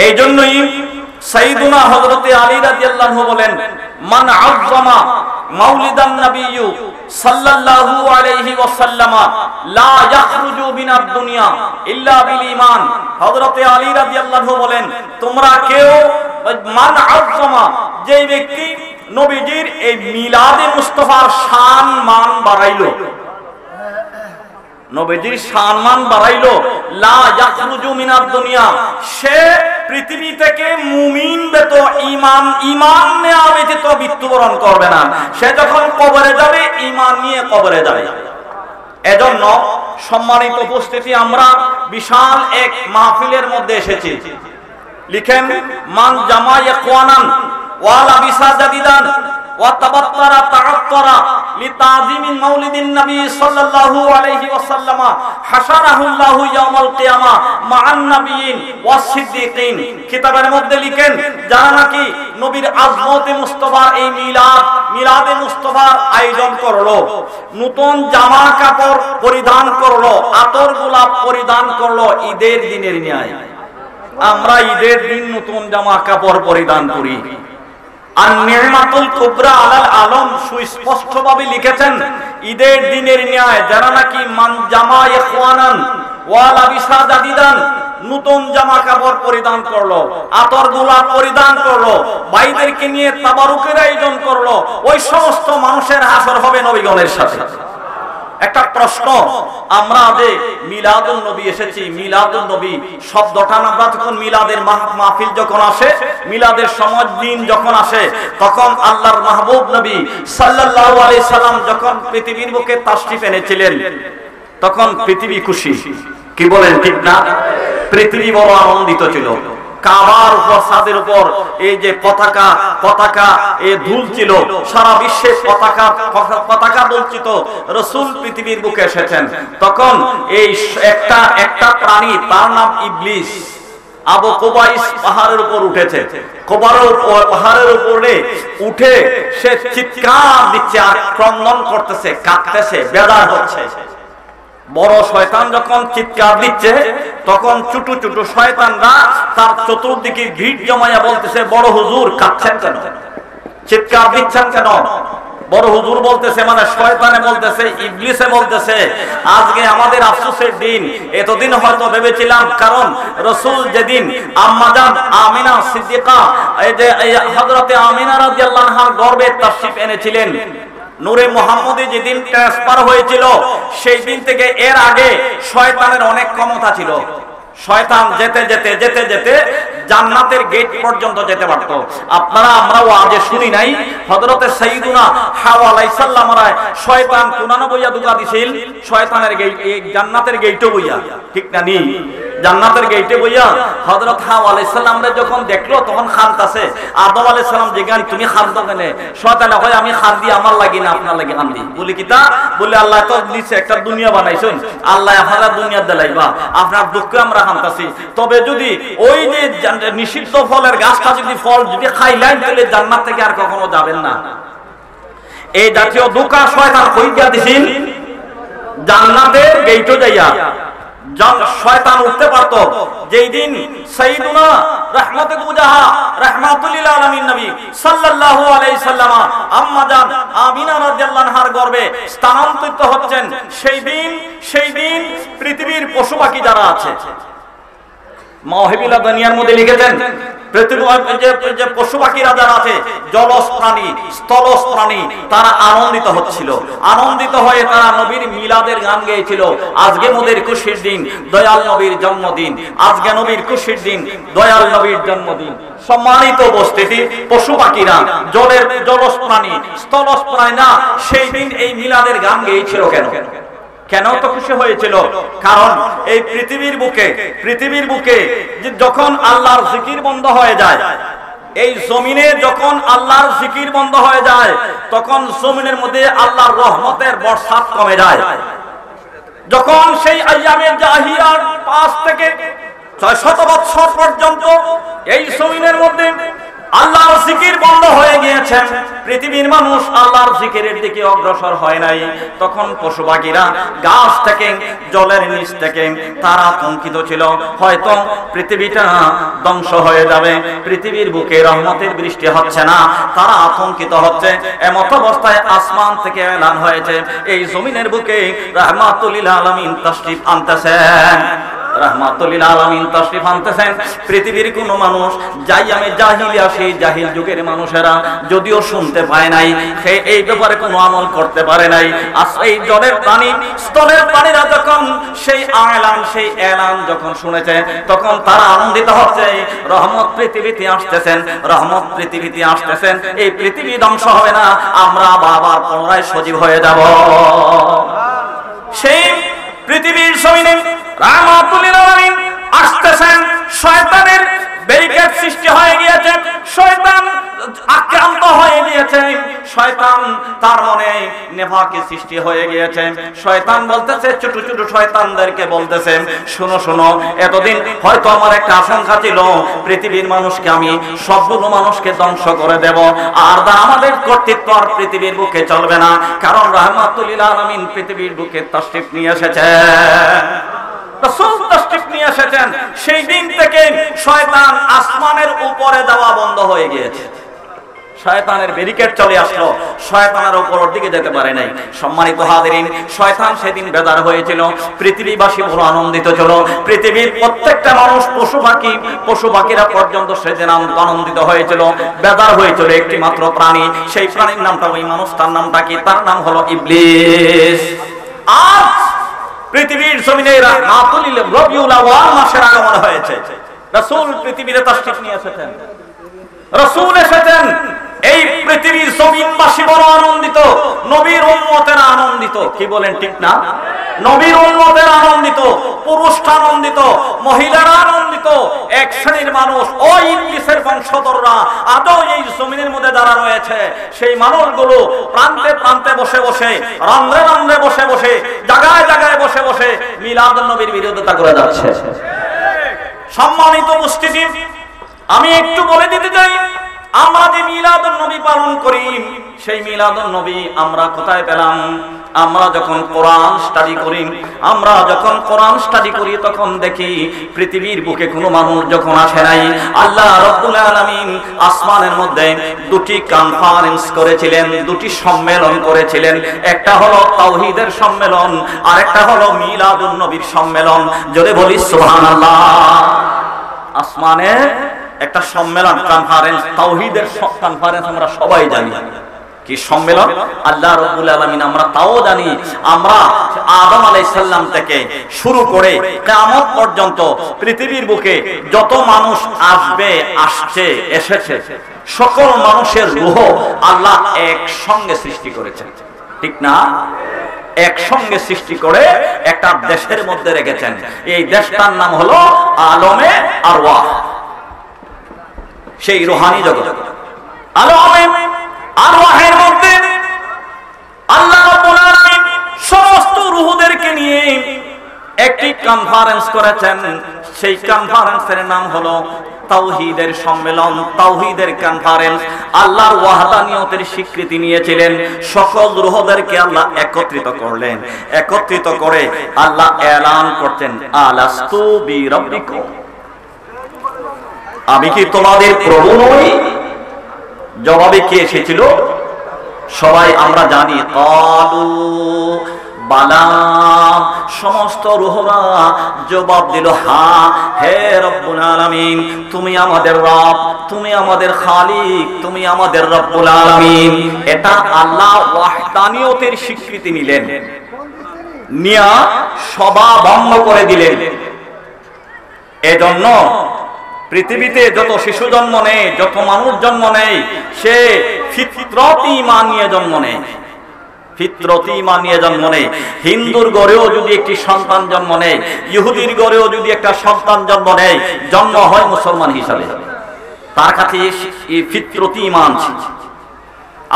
এই জন্যই সাইয়্যিদুনা হযরতে আলী রাদিয়াল্লাহু আনহু বলেন, মান আযযামা মাউলিদান নাবিয়্যু সাল্লাল্লাহু আলাইহি ওয়াসাল্লাম লা ইয়াখরুজু মিনাদ দুনিয়া ইল্লা বিল ঈমান। হযরতে আলী রাদিয়াল্লাহু আনহু বলেন, তোমরা কেউ মান আযযামা, যে ব্যক্তি নবীজির এই মিলাদে মুস্তাফার শান মান বাড়াইলো, নবীজির সম্মান বাড়াইলো, লা ইয়াখরুজু মিনাদ দুনিয়া, সে পৃথিবী থেকে মুমিন ব্যতীত ঈমান নেওয়া ব্যতীত মৃত্যুবরণ করবে না। সে যখন কবরে যাবে ঈমান নিয়ে কবরে যাবে। এজন্য সম্মানিত উপস্থিতি, আমরা বিশাল এক মাহফিলের মধ্যে এসেছি। লিখেন, মান জামা ইখওয়ানান ওয়া লাবিসা জাদিদান ওয়া তাবাত্তারা তাআত্তারা লিতাযিমি মাউলিদিন নবী সাল্লাল্লাহু আলাইহি ওয়াসাল্লাম হাশারাহুল্লাহু ইয়াউমাল কিয়ামা মা'আন নাবিয়িন ওয়াস সিদ্দিকিন। কিতাবের মধ্যে লিখেন, যারা নাকি নবীর আজমতে মুস্তাফার এই মিলাদে মুস্তাফার আয়োজন করলো, নতুন জামা কাপড় পরিধান করলো, আতর গোলাপ পরিধান করলো ঈদের দিনের ন্যায়। আমরা ঈদের দিন নতুন জামা কাপড় পরিধান করি। আর নি'মাতুল কুবরা আলাল আলম সুস্পষ্টভাবে লিখেছেন, ঈদের দিনের ন্যায় যারা নাকি মান জামা ইখওয়ানান ওয়া লাবিসা জাদিদান, নতুন জামা কাপড় পরিধান করলো, আতর গোলাপ পরিধান করলো, ভাইদেরকে নিয়ে তাবারুকের আয়োজন করলো, ওই সমস্ত মানুষের হাসর হবে নবীগণের সাথে। একটা প্রশ্ন, আমরা যে মিলাদুন নবী এসেছি, মিলাদুন নবী শব্দটা আমরা যখন মিলাদের মাহফিল যখন আসে, মিলাদের সময় দিন যখন আসে, তখন আল্লাহর মাহবুব নবী সাল্লাল্লাহু আলাইহি সাল্লাম যখন পৃথিবীর বুকে তাশরিফ এনেছিলেন, তখন পৃথিবী খুশি। কি বলেন, ঠিক না? পৃথিবী বড় আনন্দিত ছিল। কাবার উপর, ছাদের উপর এই যে পতাকা ধুল ছিল, সারা বিশ্বে পতাকা দোলচিত রাসূল পৃথিবীর বুকে এসেছেন। তখন এই একটা প্রাণী, তার নাম ইবলিস, আবু কুবাইস পাহাড়ের উপর উঠেছে। পাহাড়ের উপরে উঠে সে চিৎকার দিচ্ছে আর ক্রন্দন করতেছে, কাঁদতেছে, বেজার হচ্ছে। বড় শয়তান যখন চিৎকার দিচ্ছে, তখন ছোট ছোট শয়তানরা তার চতুর্দিকে ভিড় জমাইয়া বলতেছে, বড় হুজুর কাঁদছেন কেন, চিৎকার দিচ্ছেন কেন? বড় হুজুর বলতেছে, মানে শয়তানে বলতেছে, ইবলিসে বলতেছে, আজকে আমাদের আফসোসের দিন। এতদিন হয়তো ভেবেছিলাম, কারণ রাসূল যেদিন আম্মাজান আমিনা সিদ্দিকা, এই যে হযরতে আমিনা রাদিয়াল্লাহু আনহার গর্ভে তাশরিফ এনেছিলেন, নূরে মুহাম্মদী যেদিন ট্রান্সফার হয়েছিল, সেই দিন থেকে এর আগে শয়তানের অনেক ক্ষমতা ছিল। শয়তান যেতে যেতে যেতে যেতে জান্নাতের গেট পর্যন্ত যেতে পারত। আমরাও আজে শুনি নাই, হযরতে সাইয়্যিদুনা হাওয়া আলাইহিস সালামরা শয়তান 99 দুকা দিছিল, শয়তানের গেট এই জান্নাতের গেটও বইয়া, ঠিক না নি? জান্নাতের গেটে বইয়া হযরত হাওয়া আলাইহিস সালামরে যখন দেখলো, তখন খানতাছে। আদম আলাইহিস সালাম জিজ্ঞাসা, তুমি খানতো কেন? শয়তানে কয়, আমি খান দি আমার লাগি না, আপনার লাগি খান দি। বলি কিতা? বলে আল্লাহ তো দিছে একটা দুনিয়া বানাইছেন, আল্লাহ আপনারা দুনিয়া দেলাইবা, আপনার দুঃখে আমরা খানতাছি। তবে যদি ওই যে নিষিদ্ধ ফলের গাছটা যদি ফল যদি খাইলেন, তাহলে জান্নাত থেকে আর কখনো যাবেন না। এই জাতীয় দুকা শয়তান কই দিয়া দিছিল, জান্নাতের গেটও যাইয়া শয়তান উঠতে পারত। যেই দিন সাইয়্যিদুনা রাহমাতুল মুজাহা রাহমাতুল লিল আলামিন নবী সাল্লাল্লাহু আলাইহি সাল্লাম আম্মা জান আমিনা রাদিয়াল্লাহু আনহার গর্ভে স্থানান্তরিত হচ্ছেন, সেই দিন পৃথিবীর পশু পাখি যারা আছে, মাওহিবুল্লাহ দুনিয়ার মধ্যে লিখেছেন, যে পশু পাখিরা যারা আছে, জলজ প্রাণী, স্থলজ প্রাণী, তারা আনন্দিত হচ্ছিল। আনন্দিত হয়ে তারা নবীর মিলাদের গান গেয়েছিল। আজকে মোদের খুশির দিন, দয়াল নবীর জন্মদিন। আজকে নবীর খুশির দিন, দয়াল নবীর জন্মদিন। সম্মানিত উপস্থিতি, পশু পাখিরা, জলজ প্রাণী, স্থলজ প্রাণী না, সেই দিন এই মিলাদের গান গেয়েছিল। কেন তো খুশি হয়েছিল? কারণ এই পৃথিবীর বুকে যখন আল্লাহর জিকির বন্ধ হয়ে যায়, এই জমিনে যখন আল্লাহর জিকির বন্ধ হয়ে যায়, তখন জমিনের মধ্যে আল্লাহর রহমতের বর্ষাত কমে যায়। যখন সেই আইয়ামে জাহিলিয়ার 5 থেকে 600 বছর পর্যন্ত এই জমিনের মধ্যে আল্লাহর জিকির বন্ধ হয়ে গিয়েছে, পৃথিবীর মানুষ আল্লাহর জিকিরের দিকে অগ্রসর হয় নাই, তখন পশু পাখিরা গাছ থেকে জলের নিচ থেকে তারা আতঙ্কিত ছিল, হয়তো পৃথিবীটা ধ্বংস হয়ে যাবে, পৃথিবীর বুকে রহমতের বৃষ্টি হচ্ছে না, তারা আতঙ্কিত হচ্ছে। এমত অবস্থায় আসমান থেকে এলান হয়েছে, এই জমিনের বুকে রাহমাতুল লিল আলামিন তাশরীফ আনতেছেন, রাহমাতুল লিল আলামিন তাশরীফ আনতেছেন। পৃথিবীর কোন মানুষ যাই আমি জাহিলিয়া সেই জাহিল যুগের মানুষেরা যদিও শুনতে পায় নাই, সে এই ব্যাপারে কোনো আমল করতে পারে নাই। আর এই জলের পানি স্থলের পানিরা যখন সেই এলান যখন শুনেছে, তখন তারা আনন্দিত হচ্ছে, রহমত পৃথিবীতে আসতেছেন, রহমত পৃথিবীতে আসতেছেন, এই পৃথিবী ধ্বংস হবে না, আমরা আবার পুনরায় সজীব হয়ে যাব। সেই পৃথিবীর জমিনে রাহমাতুল লিল আলামিন আসতেছেন, শয়তানের ব্যারিকেড সৃষ্টি হয়ে গিয়েছে, শয়তান আক্রান্ত হয়ে গিয়েছে, শয়তান তার মনে নেফাকি সৃষ্টি হয়ে গিয়েছে। শয়তান বলতেছে, ছোট ছোট শয়তানদেরকে বলতেছে, শোনো শোনো, এতদিন হয়তো আমার একটা আশঙ্কা ছিল পৃথিবীর মানুষকে আমি সবগুলো মানুষকে ধ্বংস করে দেব, আর আমাদের কর্তৃত্ব আর পৃথিবীর বুকে চলবে না, কারণ রাহমাতুল লিল আলামিন পৃথিবীর বুকে তাশরীফ নিয়ে এসেছে, রাসূল তাশরীফ নিয়ে এসেছেন। সেই দিন থেকে শয়তান আসমানের উপরে যাওয়া বন্ধ হয়ে গিয়েছে, শয়তানের ব্যারিকেড চলে আসলো, শয়তানের উপরের দিকে যেতে পারে নাই। সম্মানিত হাজিরিন, শয়তান সেদিন বেজার হয়েছিল, পৃথিবীবাসী বড় আনন্দিত ছিল, পৃথিবীর প্রত্যেকটা মানুষ পশু পাখিরা পর্যন্ত সেদিন আনন্দিত হয়েছিল, বেজার হয়েছিল একটি মাত্র প্রাণী, সেই প্রাণীর নামটা ওই মানুষ, তার নামটা কি? তার নাম হলো ইবলিস। আজ পৃথিবীর জমিনে রাহমাতুল লিল রবিউল আউয়াল মাসের আগমন হয়েছে, রাসূল পৃথিবীতে তাশরীফ নিয়ে এসেছেন, রাসূল এসেছেন। এই পৃথিবীর জমিনবাসী বড় আনন্দিত, নবীর উম্মতেরা আনন্দিত, কি বলেন ঠিক না? নবীর উম্মতেরা আনন্দিত, পুরুষরা আনন্দিত, মহিলারা আনন্দিত, এক শ্রেণীর মানুষ ওই ইবলিসের বংশধররা আদৌ এই জমিনের মধ্যে যারা রয়েছে সেই মানুষগুলো প্রান্তে প্রান্তে বসে বসে, রন্ধ্রে রন্ধ্রে বসে বসে, জায়গায় জায়গায় বসে বসে মিলাদুন নবীর বিরোধিতা করে যাচ্ছে। সম্মানিত উপস্থিতি, আমি একটু বলে দিতে চাই, আমরা যে মিলাদুন নবী পালন করি, সেই মিলাদুন নবী আমরা কোথায় পেলাম? আমরা যখন কোরআন স্টাডি করি, তখন দেখি পৃথিবীর বুকে কোনো মানুষ যখন আসে নাই, আল্লাহ রাব্বুল আলামিন আসমানের মধ্যে দুটি কনফারেন্স করেছিলেন, দুটি সম্মেলন করেছিলেন, একটা হলো তাওহীদের সম্মেলন, আর একটা হলো মিলাদুন নবীর সম্মেলন। জোরে বলি সুবহানাল্লাহ। আসমানে একটা সম্মেলন, কনফারেন্স, তাওহীদের কনফারেন্স, আমরা সবাই জানি কি সম্মেলন, আল্লাহ রাব্বুল আলামিন আমরা তাও জানি। আমরা আদম আলাইহিস সালাম থেকে শুরু করে কিয়ামত পর্যন্ত পৃথিবীর বুকে যত মানুষ আসবে, আসছে, এসেছে, সকল মানুষের রূহ আল্লাহ একসঙ্গে সৃষ্টি করেছেন, ঠিক না? একসঙ্গে সৃষ্টি করে একটা দেশের মধ্যে রেখেছেন, এই দেশটার নাম হলো আলমে আরওয়াহ, সেই রূহানি জগৎ। আলমে আরওয়াহের মধ্যে আল্লাহ রাব্বুল আলামিন সমস্ত রূহদেরকে নিয়ে একটি কনফারেন্স করেছেন, সেই কনফারেন্সের নাম হলো তাওহীদের সম্মেলন, তাওহীদের কনফারেন্স। আল্লাহর ওয়াহদানিয়তের স্বীকৃতি নিয়েছিলেন, সকল রূহদেরকে আল্লাহ একত্রিত করলেন, একত্রিত করে আল্লাহ এলান করতেন, আলাস্তু বিরাব্বিকুম, আমি কি তোমাদের প্রভু নই? জবাবে কি এসেছিল? সবাই আমরা জানি, কালু বালা, সমস্ত রূহরা জবাব দিল, হ্যাঁ হে রব্বুল আলামিন, তুমি আমাদের রব, তুমি আমাদের খালিক, তুমি আমাদের রব্বুল আলামিন। এটা আল্লাহ ওয়াহদানিয়তের স্বীকৃতি নিলেন, নিয়া সভা বন্ধ করে দিলেন। এজন্য পৃথিবীতে যত শিশু জন্ম নেয়, যত মানুষ জন্ম নেয়, সে ফিতরতি ঈমান নিয়ে জন্ম নেয়, ফিতরতি ঈমান নিয়ে জন্ম নেয়। হিন্দুর ঘরেও যদি একটি সন্তান জন্ম নেয়, ইহুদির ঘরেও যদি একটা সন্তান জন্ম নেয়, জন্ম হয় মুসলমান হিসাবে, তার কাছে এই ফিতরতি ঈমান ছিল।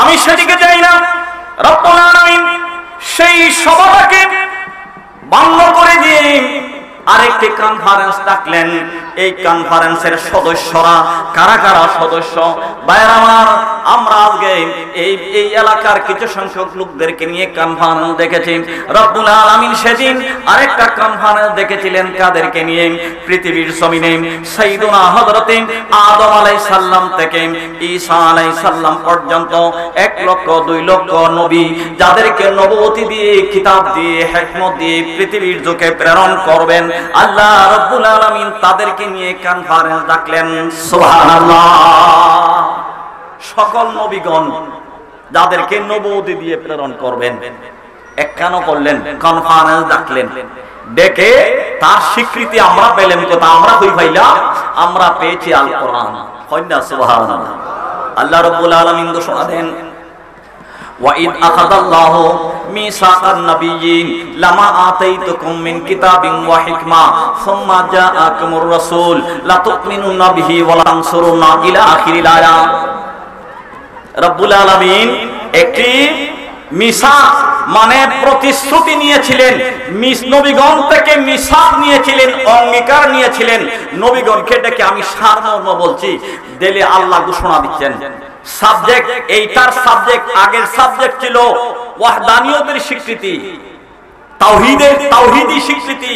আমি সেদিকে যাই না, রব্বুল আলামিন সেই সভাটাকে বন্ধ করে দিয়ে আরেকটি কনফারেন্স ডাকলেন। এই কনফারেন্সের সদস্যরা কারা কারা সদস্য? ভাইরা আমার, আমরা আজকে এই এলাকার কিছু সংখ্যক লোকদেরকে নিয়ে কনফারেন্স দেখেছি। রব্বুল আলামিন সেদিন আরেকটা কনফারেন্স দেখেছিলেন কাদেরকে নিয়ে? পৃথিবীর জমিনে সাইয়্যিদুনা হযরতে আদম আলাইহিস সালাম থেকে ঈসা আলাইহিস সালাম পর্যন্ত 1 লক্ষ 2 লক্ষ নবী, যাদেরকে নবুয়তি দিয়ে, কিতাব দিয়ে, হিকমত দিয়ে পৃথিবীর যুগে প্রেরণ করবেন, আল্লাহ রাব্বুল আলামিন তাদেরকে নিয়ে কনফারেন্স ডাকলেন। সুবহানাল্লাহ। সকল নবীগণ যাদেরকে নবুয়তি দিয়ে প্রেরণ করবেন একখান করলেন, কনফারেন্স ডাকলেন। ডেকে তার স্বীকৃতি আমরা পেলাম কোথা? আমরা কই পাইলাম? আমরা পেয়েছি আল কোরআন। কইনা সুবহানাল্লাহ। আল্লাহ রাব্বুল আলামিন ঘোষণা দেন, وَإِذْ أَخَذَ اللَّهُ مِيثَاقَ النَّبِيِّينَ لَمَا آتَيْتُكُم مِّن كِتَابٍ وَحِكْمَةٍ ثُمَّ جَاءَكُمُ الرَّسُولُ لَتُؤْمِنُنَّ بِهِ وَلَتَنصُرُنَّهُ إِلَى آخِرِ الآيَةِ। রব্বুল আলামিন একটি মিসাক মানে প্রতিশ্রুতি নিয়েছিলেন, নবীগণ থেকে মিসাক নিয়েছিলেন, অঙ্গীকার নিয়েছিলেন। নবীগণকে ডেকে আমি সারমর্ম বলছি, দিলে আল্লাহ ঘোষণা দিচ্ছেন। সাবজেক্ট, এইটার সাবজেক্ট, আগের সাবজেক্ট ছিল ওয়াহদানিয়তের স্বীকৃতি, তাওহীদি স্বীকৃতি।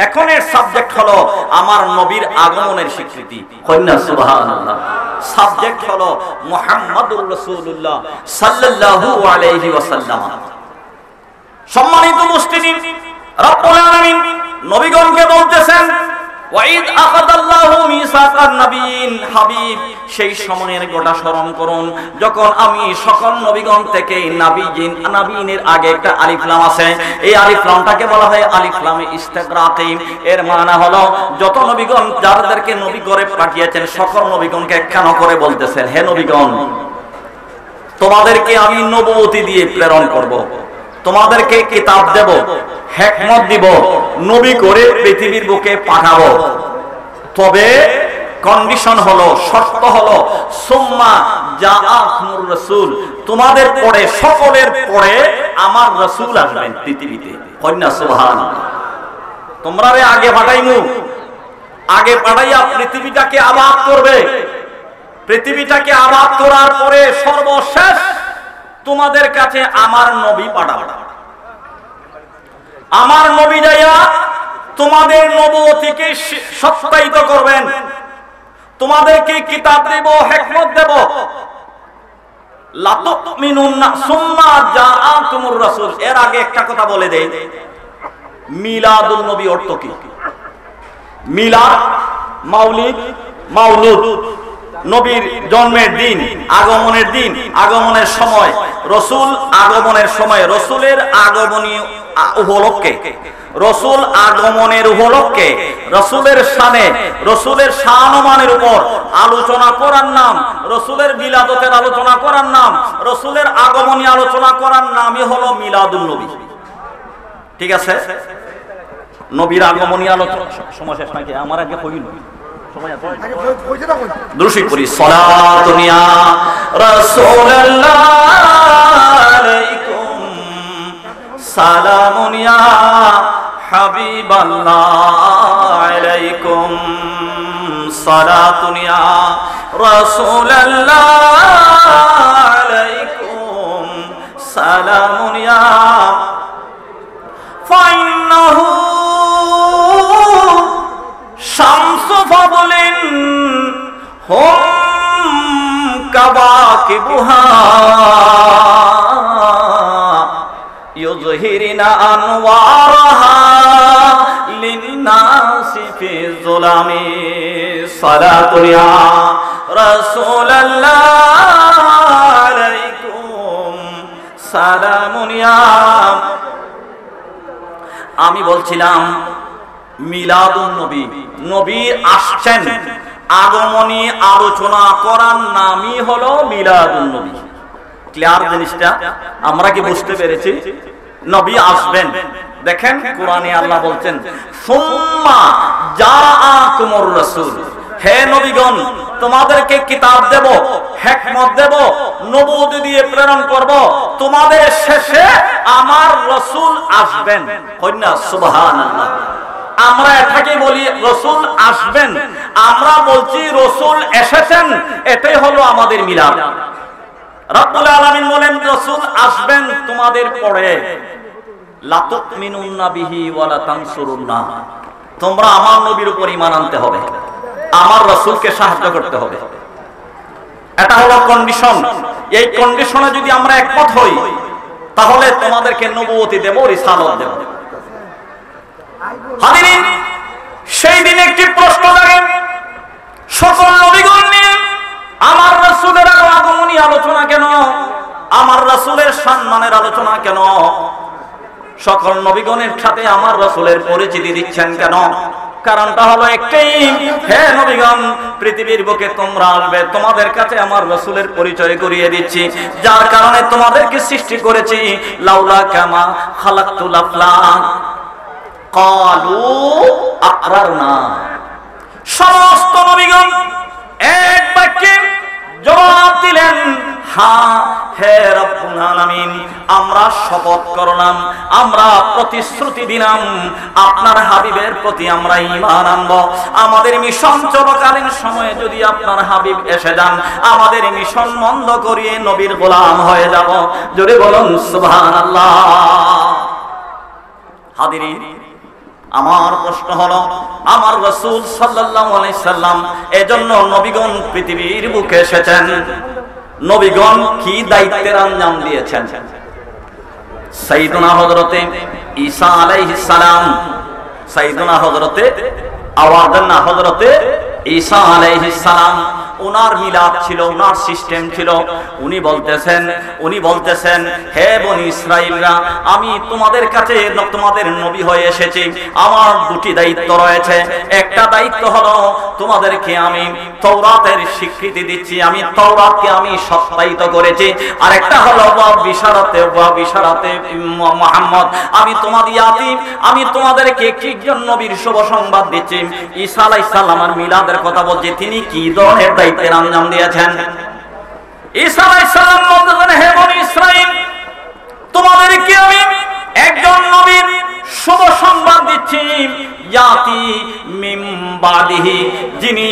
এখন এর সাবজেক্ট হলো আমার নবীর আগমনের স্বীকৃতি। কইনা সুবহানাল্লাহ। সাবজেক্ট হলো মুহাম্মাদুর রাসূলুল্লাহ সাল্লাল্লাহু আলাইহি ওয়াসাল্লাম। সম্মানিত মুসলিম, রব্বুল আলামিন নবীগণকে বলতেছেন, ওয়াইদ আখাযাল্লাহু মিসাকান নাবিয়িন। হাবিব, সেই সময়ের গোটা স্মরণ করুন যখন আমি সকল নবীগণ থেকে নাবিয়িনের আগে একটা আলিফ লাম আছে, এই আলিফ লামটাকে বলা হয় আলিফ লামে ইস্তিগরাকি। এর মানে হলো যত নবীগণ যাদেরকে নবী করে পাঠিয়েছেন সকল নবীগণকে কেন করে বলতেছেন, হে নবীগণ, তোমাদেরকে আমি নবুয়তি দিয়ে প্রেরণ করব, তোমাদেরকে কিতাব দেব, হিকমত দিব, নবী করে পৃথিবীর বুকে পাঠাবো। তবে কন্ডিশন হলো, শর্ত হলো, সুম্মা জাআকুমুর রাসূল, তোমাদের পরে, সকলের পরে আমার রাসূল আসবেন পৃথিবীতে। কন্যা সুবহানাল্লাহ। তোমরারে আগে পাঠাইমু, আগে পাঠাইয়া পৃথিবীটাকে আবাদ করবে। পৃথিবীটাকে আবাদ করার পরে সর্বশেষ তোমাদের কাছে আমার নবী পাঠাবো। আমার নবী যাইয়া তোমাদের নবুয়তিকে সত্যায়িত করবেন, তোমাদেরকে কিতাব দেব, হিকমত দেব। লা তুমিনুন্না সুম্মা জাআকুমুর রাসূল। এর আগে একটা কথা বলে দেই, মিলাদুন নবী অর্থ কি? মিলাদ, মাউলিদ, মাউলুদ, নবীর জন্মের দিন, আগমনের দিন, আগমনের সময়, রসুল আগমনের সময়, রসুলের আগমনীয় উপলক্ষে, রসুল আগমনের উপলক্ষে, রসুলের শানে, রসুলের শানমানের উপর আলোচনা করার নাম, রসুলের বিলাদতের আলোচনা করার নাম, রসুলের আগমনী আলোচনা করার নামই হলো মিলাদুন নবী। ঠিক আছে? নবীর আগমনী আলোচনা সময় শেষ নাকি? আমার আগে কইল দুরূদ পড়ি। সালাতুন ইয়া রাসূলুল্লাহ আলাইকুম, সালামুন ইয়া হাবিবাল্লাহ আলাইকুম, সালাতুন ইয়া রাসূলুল্লাহ আলাইকুম, সালামুন ইয়া ফাইন্নাহু শামসু ফাদলিন হুম কাবাকিবুহা ইউযহিরিনা আনওয়ারাহা লিন্নাসি ফি যুলামি। সালাতুন ইয়া রাসূলুল্লাহ আলাইকুম, সালামুন ইয়া। আমি বলছিলাম মিলাদুন নবী, নবী আসছেন, আগমনী আলোচনা করার নামই হলো মিলাদুন নবী। ক্লিয়ার জিনিসটা? আমরা কি বুঝতে পেরেছি? নবী আসবেন। দেখেন কোরআনে আল্লাহ বলছেন, সুম্মা জাআকুমুর রাসূল, হে নবীগণ, তোমাদেরকে কিতাব দেব, হিকমত দেব, নবুয়তি দিয়ে প্রেরণ করব, তোমাদের শেষে আমার রাসূল আসবেন। কন্যা সুবহানাল্লাহ। আমরা এটাকে বলি রসুল আসবেন, আমরা বলছি রসুল এসেছেন, এটাই হলো আমাদের মিলাদ। রব্বুল আলামিন বলেন রসুল আসবেন তোমাদের পরে, লা তুমিনুন্না বিহি ওয়া লা তানসুরুন্না, তোমরা আমার নবীর উপর ঈমান আনতে হবে, আমার রাসূলকে সাহায্য করতে হবে। এটা হলো কন্ডিশন। এই কন্ডিশনে যদি আমরা একমত হই তাহলে তোমাদেরকে নবুয়তি দেব, রিসালাত দেব। হাজিরিন, সেই দিন একটি প্রশ্ন জাগে, সকল নবীগণ নিয়ে আমার রাসূলের আগমনী আলোচনা কেন, আমার রাসূলের সম্মানের আলোচনা কেন, সকল নবীগণের সাথে আমার রাসূলের পরিচিতি দিচ্ছেন কেন? কারণটা হলো একটাই, হে নবীগণ, পৃথিবীর বুকে তোমরা আসবে, তোমাদের কাছে আমার রাসূলের পরিচয় করিয়ে দিচ্ছি, যার কারণে তোমাদেরকে সৃষ্টি করেছি। লাউলা কামা খালাকতুল আফলাক ক্বালু আকরারনা। সমস্ত নবীগণ এক বাক্যে জবাব দিলেন, হ্যাঁ হে রব্বুল আলামিন, আমরা শপথ করলাম, আমরা প্রতিশ্রুতি দিলাম, আপনার হাবিবের প্রতি আমরা ঈমান আনব। আমাদের মিশন চলাকালীন সময়ে যদি আপনার হাবিব এসে যান, আমাদের মিশন বন্ধ করিয়ে নবীর গোলাম হয়ে যাব। জোরে বলুন সুবহানাল্লাহ। হাজিরিন, আমার প্রশ্ন হলো, আমার রাসূল সাল্লাল্লাহু আলাইহি সাল্লাম এজন্য নবীগণ পৃথিবীর বুকে এসেছেন, নবীগণ কি দায়িত্বের আঞ্জাম দিয়েছেন? সাইয়্যিদুনা হযরতে ঈসা আলাইহিস সালাম, সাইয়্যিদুনা হযরতে আওয়াজানা হযরতে ঈসা আলাইহিস সালাম, ওনার মিলাদ ছিল, ওনার সিস্টেম ছিল। উনি বলতেছেন হে বনি ইসরাইলরা, আমি তোমাদের কাছে তোমাদের নবী হয়ে এসেছি, আমার দুটি দায়িত্ব রয়েছে। একটা দায়িত্ব হলো তোমাদেরকে আমি তাওরাতের স্বীকৃতি দিচ্ছি, আমি তাওরাতকে আমি সত্যায়িত করেছি। আর একটা হলো বিশারাতে মুহাম্মদ, আমি তোমাদেরকে একজন নবীর শুভ সংবাদ দিচ্ছি। ঈসা আলাইহিস সালামের মিলাদের কথা বলছি, তিনি কি ধরনের দায়িত্বের আঞ্জাম দিয়েছেন? ঈসা আলাইহিস সালাম বলতেছেন, হে বনি ইসরাইল, তোমাদেরকে আমি একজন নবীর শুভ সংবাদ দিচ্ছি, ইয়াতি মিন বাদিহি, যিনি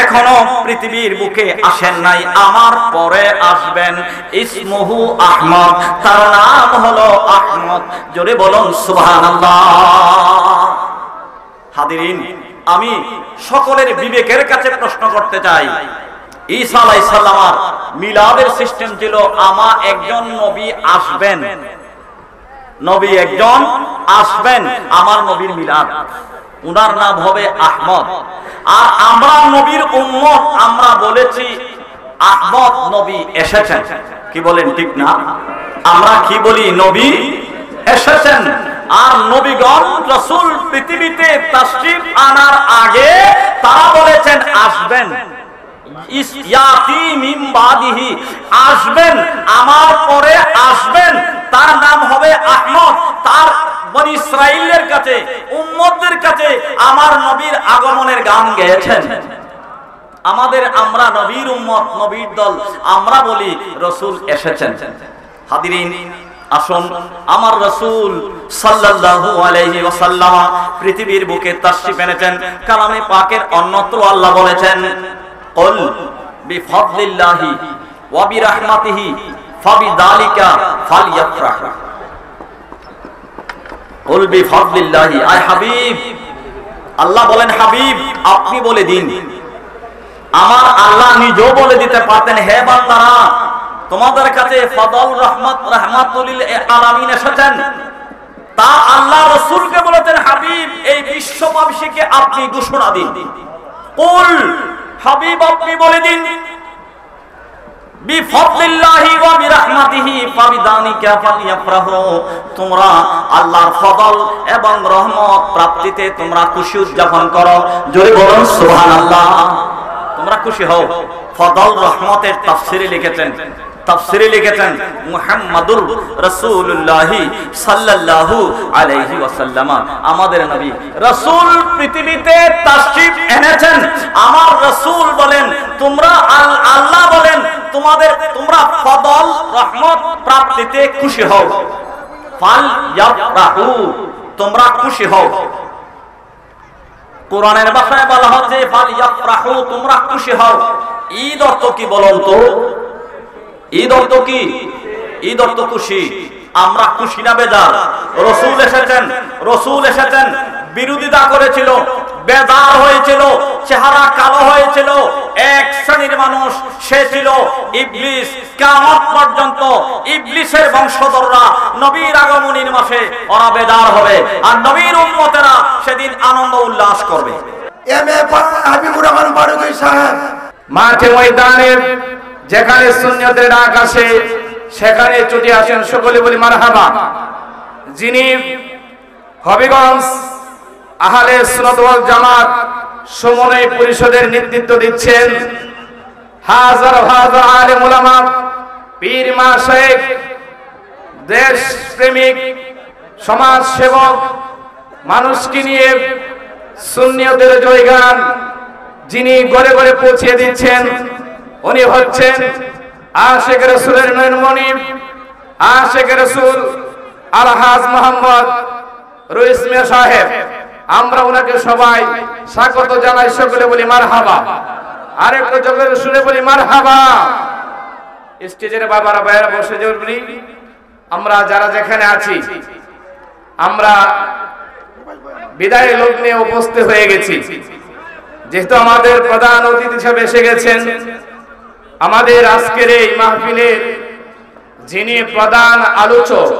এখনো পৃথিবীর বুকে আসেন নাই, আমার পরে আসবেন। ইসমুহু আহমদ, তার নাম হলো আহমদ। জোরে বলুন সুবহানাল্লাহ। হাজিরিন, আমি সকলের বিবেকের কাছে প্রশ্ন করতে চাই, ঈসা আলাইহিস সালামের মিলাদের সিস্টেম ছিল একজন নবী আসবেন, নবী একজন আসবেন, আমার নবীর মিলাদ, উনার নাম হবে আহমদ। আর আমরা নবীর উম্মত, আমরা বলেছি আহমদ নবী এসেছেন। কি বলেন, ঠিক না? আমরা কি বলি? নবী এসেছেন। আর নবীগণ রাসূল পৃথিবীতে তাশরীফ আনার আগে তারা বলেছেন আসবেন, ইয়াতি মিন বাদিহি, আসবেন, আমার পরে আসবেন, তার নাম হবে আহমদ। তার বনি ইসরাইলের কাছে, উম্মতদের কাছে আমার নবীর আগমনের গান গেয়েছেন। আমরা নবীর উম্মত, নবীর দল, আমরা বলি রাসূল এসেছেন। হাজিরিন, আসুন, আমার রাসূল সাল্লাল্লাহু আলাইহি ওয়াসাল্লাম পৃথিবীর বুকে তাশরীফ এনেছেন। কালামে পাকের অন্যত্র আল্লাহ বলেছেন, কুল বিফাদলিল্লাহি ওয়া বিরহমাতিহি ফাবিযালিকা ফালইফরাহ। কুল বিফাদলিল্লাহি, আয় হাবিব, আল্লাহ বলেন হাবিব আপনি বলে দিন। আমার আল্লাহ নিজেও বলে দিতে পারতেন, হে বান্দারা, তোমাদের কাছে ফদল রাহমাতুল লিল আলামিন এসেছেন। তা আল্লাহ রাসূলকে বলেছেন, হাবিব এই বিশ্ববাসীকে আপনি ঘোষণা দিন। কুল, হাবিব আপনি বলে দিন, বিফাদলিল্লাহি ওয়া বিরহমাতিহি ফাবিযালিকা ফালইফরাহু, তোমরা আল্লাহর ফদল এবং রহমত প্রাপ্তিতে তোমরা খুশি উদযাপন করো। জোরে বলুন সুবহানাল্লাহ। তোমরা খুশি হও। ফদল রহমতের তাফসীরে লিখেছেন মুহাম্মাদুর রাসূলুল্লাহ সাল্লাল্লাহু আলাইহি ওয়াসাল্লাম, আমাদের নবী রাসূল পৃথিবীতে তাশরীফ এনেছেন। আমার রাসূল বলেন, আল্লাহ বলেন তোমরা ফদল রহমত প্রাপ্তিতে খুশি হও। ফাল ইয়াফরাহু, তোমরা খুশি হও। কোরআনের ভাষায় বলা হচ্ছে ফালইয়াফরাহু, তোমরা খুশি হও। ঈদ অর্থ কি বলুন তো? ঈদ অর্থ কি? ঈদ অর্থ খুশি। আমরা খুশি না বেজার? রসূল এসেছেন, বিরোধিতা করেছিল, বেজার হয়েছিল, চেহারা কালো হয়েছিল। এক শ্রেণীর মানুষ সে ছিল ইবলিস। কিয়ামত পর্যন্ত ইবলিসের বংশধররা নবীর আগমনের মাসে ওরা বেজার হবে, আর নবীর উম্মতেরা সেদিন আনন্দ উল্লাস করবে। হাবিবুর রহমান বারুগী সাহেব মাঠে ময়দানে যেখানে সুন্নিয়তের ডাক আসে সেখানে ছুটে আসেন, সকলে বলি মারহাবা। যিনি হবিগঞ্জ আহলে সুন্নাত ওয়াল জামাত সমন্বয় পরিষদের নেতৃত্ব দিচ্ছেন, হাজার হাজার আলেম উলামা, পীর মাশায়েখ, দেশ প্রেমিক, সমাজ সেবক, মানুষকে নিয়ে সুন্নিয়তের জয়গান যিনি ঘরে ঘরে পৌঁছে দিচ্ছেন, উনি হচ্ছেন আশিক রাসূলের নয়নমণি, আশিক রাসূল আলহাজ মোহাম্মদ রইস মিয়া সাহেব। আমরা ওনাকে সবাই স্বাগত জানাই, সকলে বলি মারহাবা। আরেকটু জোরে সুরে বলি মারহাবা। স্টেজের বাবারা ভাইয়েরা বসে বলি, আমরা যারা যেখানে আছি আমরা বিদায় লগ্নে উপস্থিত হয়ে গেছি। যেহেতু আমাদের প্রধান অতিথি হিসেবে এসে গেছেন, আমাদের আজকের এই মাহফিলের যিনি প্রধান আলোচক,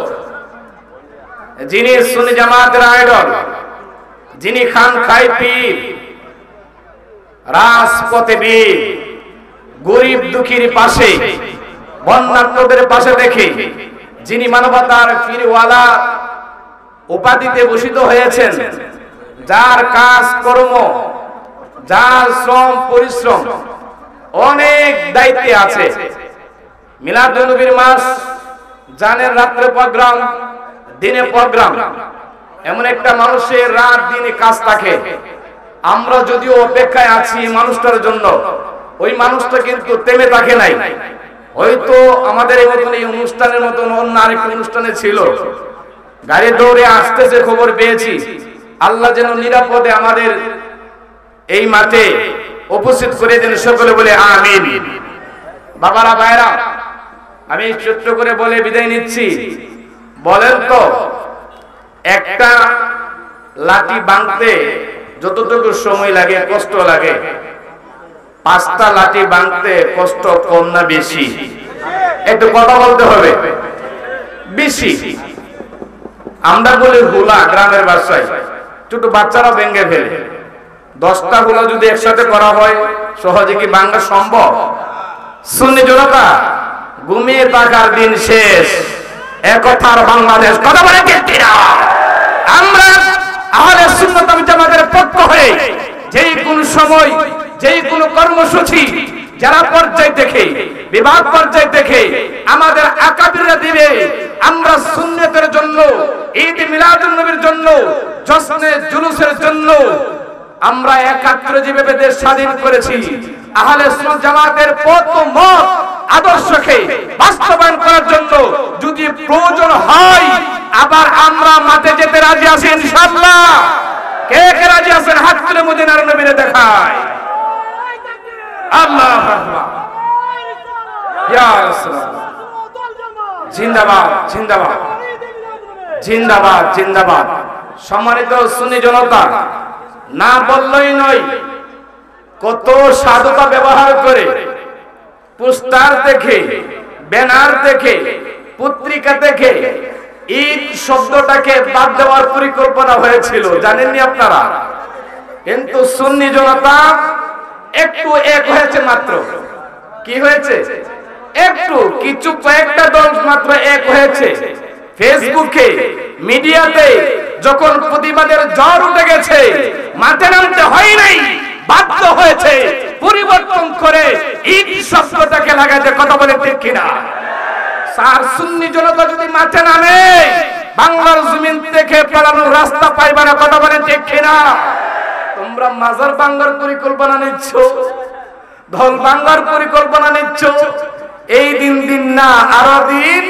যিনি সুন্নি জামাতের আইডল, যিনি খানখাই পীর, রাজপথে বীর, গরিব দুঃখীর পাশে, বন্যার্তদের পাশে দেখে যিনি মানবতার পীরওয়ালা উপাধিতে ভূষিত হয়েছেন, যার কাজ কর্ম, যার শ্রম পরিশ্রম অনেক দায়িত্বে আছে। মিলাদুন নবীর মাস জানেন, রাত্রে প্রোগ্রাম, দিনে প্রোগ্রাম। এমন একটা মানুষের রাত দিনে কাজ থাকে। আমরা যদিও অপেক্ষায় আছি মানুষটার জন্য, ওই মানুষটা কিন্তু থেমে থাকে নাই। হয়তো আমাদের এই মতন এই অনুষ্ঠানের মতন অন্য আরেকটা অনুষ্ঠানে ছিল, গাড়ি দৌড়ে আসতেছে, খবর পেয়েছি। আল্লাহ যেন নিরাপদে আমাদের এই মাঠে উপস্থিত করে দেন, সকলে বলে আমিন। বাবারা ভাইরা, আমি ছোট্ট করে বলে বিদায় নিচ্ছি। বলেন তো, একটা লাঠি ভাঙতে যতটুকু সময় লাগে, কষ্ট লাগে, 5টা লাঠি ভাঙতে কষ্ট কম না বেশি? একটু কথা বলতে হবে, বেশি। আমরা বলি হুলা, গ্রামের ভাষায় ছোট বাচ্চারা ভেঙে ফেলে। 10টা হুলা যদি একসাথে করা হয় সহজে কি ভাঙা সম্ভব? সুন্নি জনতা, ঘুমিয়ে থাকার দিন শেষ, একথার বাংলাদেশ। কথা বলে ঠিক কিনা? আমরা আহলে সুন্নাত ওয়াল জামাতের পক্ষ হয়ে যেই কোন সময়, যেই কোন কর্মসূচি যারা পর্যায় দেখে, বিভাগ পর্যায় দেখে আমাদের আকাবিররা দিবে, আমরা সুন্নতের জন্য, ঈদ মিলাদুন নবীর জন্য, জশ্নে জুলুসের জন্য আমরা একাত্রে যেভাবে দেশ স্বাধীন করেছি, আহলে সুন্নাত জামাতের পথ ও মত আদর্শকে বাস্তবায়ন করার জন্য যদি প্রয়োজন হয় আবার আমরা মাঠে যেতে রাজি আছি ইনশাআল্লাহ। কে কে রাজি আছেন হাত তুলে মদিনার নবীরে দেখায়। আল্লাহু আকবার, ইয়া রাসূলুল্লাহ, জিন্দাবাদ জিন্দাবাদ জিন্দাবাদ জিন্দাবাদ। সম্মানিত সুন্নি জনতা, না বললেই নয়, কত সাধুতা ব্যবহার করে পোস্টার দেখে, ব্যানার দেখে, পত্রিকা দেখে ঈদ শব্দটাকে বাদ দেওয়ার পরিকল্পনা হয়েছিল, জানেননি আপনারা? কিন্তু সুন্নি জনতা একটু এক হয়েছে মাত্র। কি হয়েছে? একটু, কিছু কয়েকটা দল মাত্র এক হয়েছে। ফেসবুকে, মিডিয়াতে যখন প্রতিবাদের ঝড় উঠে গেছে, মাঠে নামতে হয় নাই, বাধ্য হয়েছে পরিবর্তন করে ঈদ শব্দটাকে লাগাতে। কথা বলে ঠিক কিনা? সার সুন্নি জনতা যদি মাঠে নামে, বাংলার জমিন থেকে পালানোর রাস্তা পাইবে না। কথা বলে ঠিক কিনা? তোমরা মাজার ভাঙার পরিকল্পনা নিচ্ছ, দল ভাঙার পরিকল্পনা নিচ্ছ। এই দিন দিন না, আরো দিন।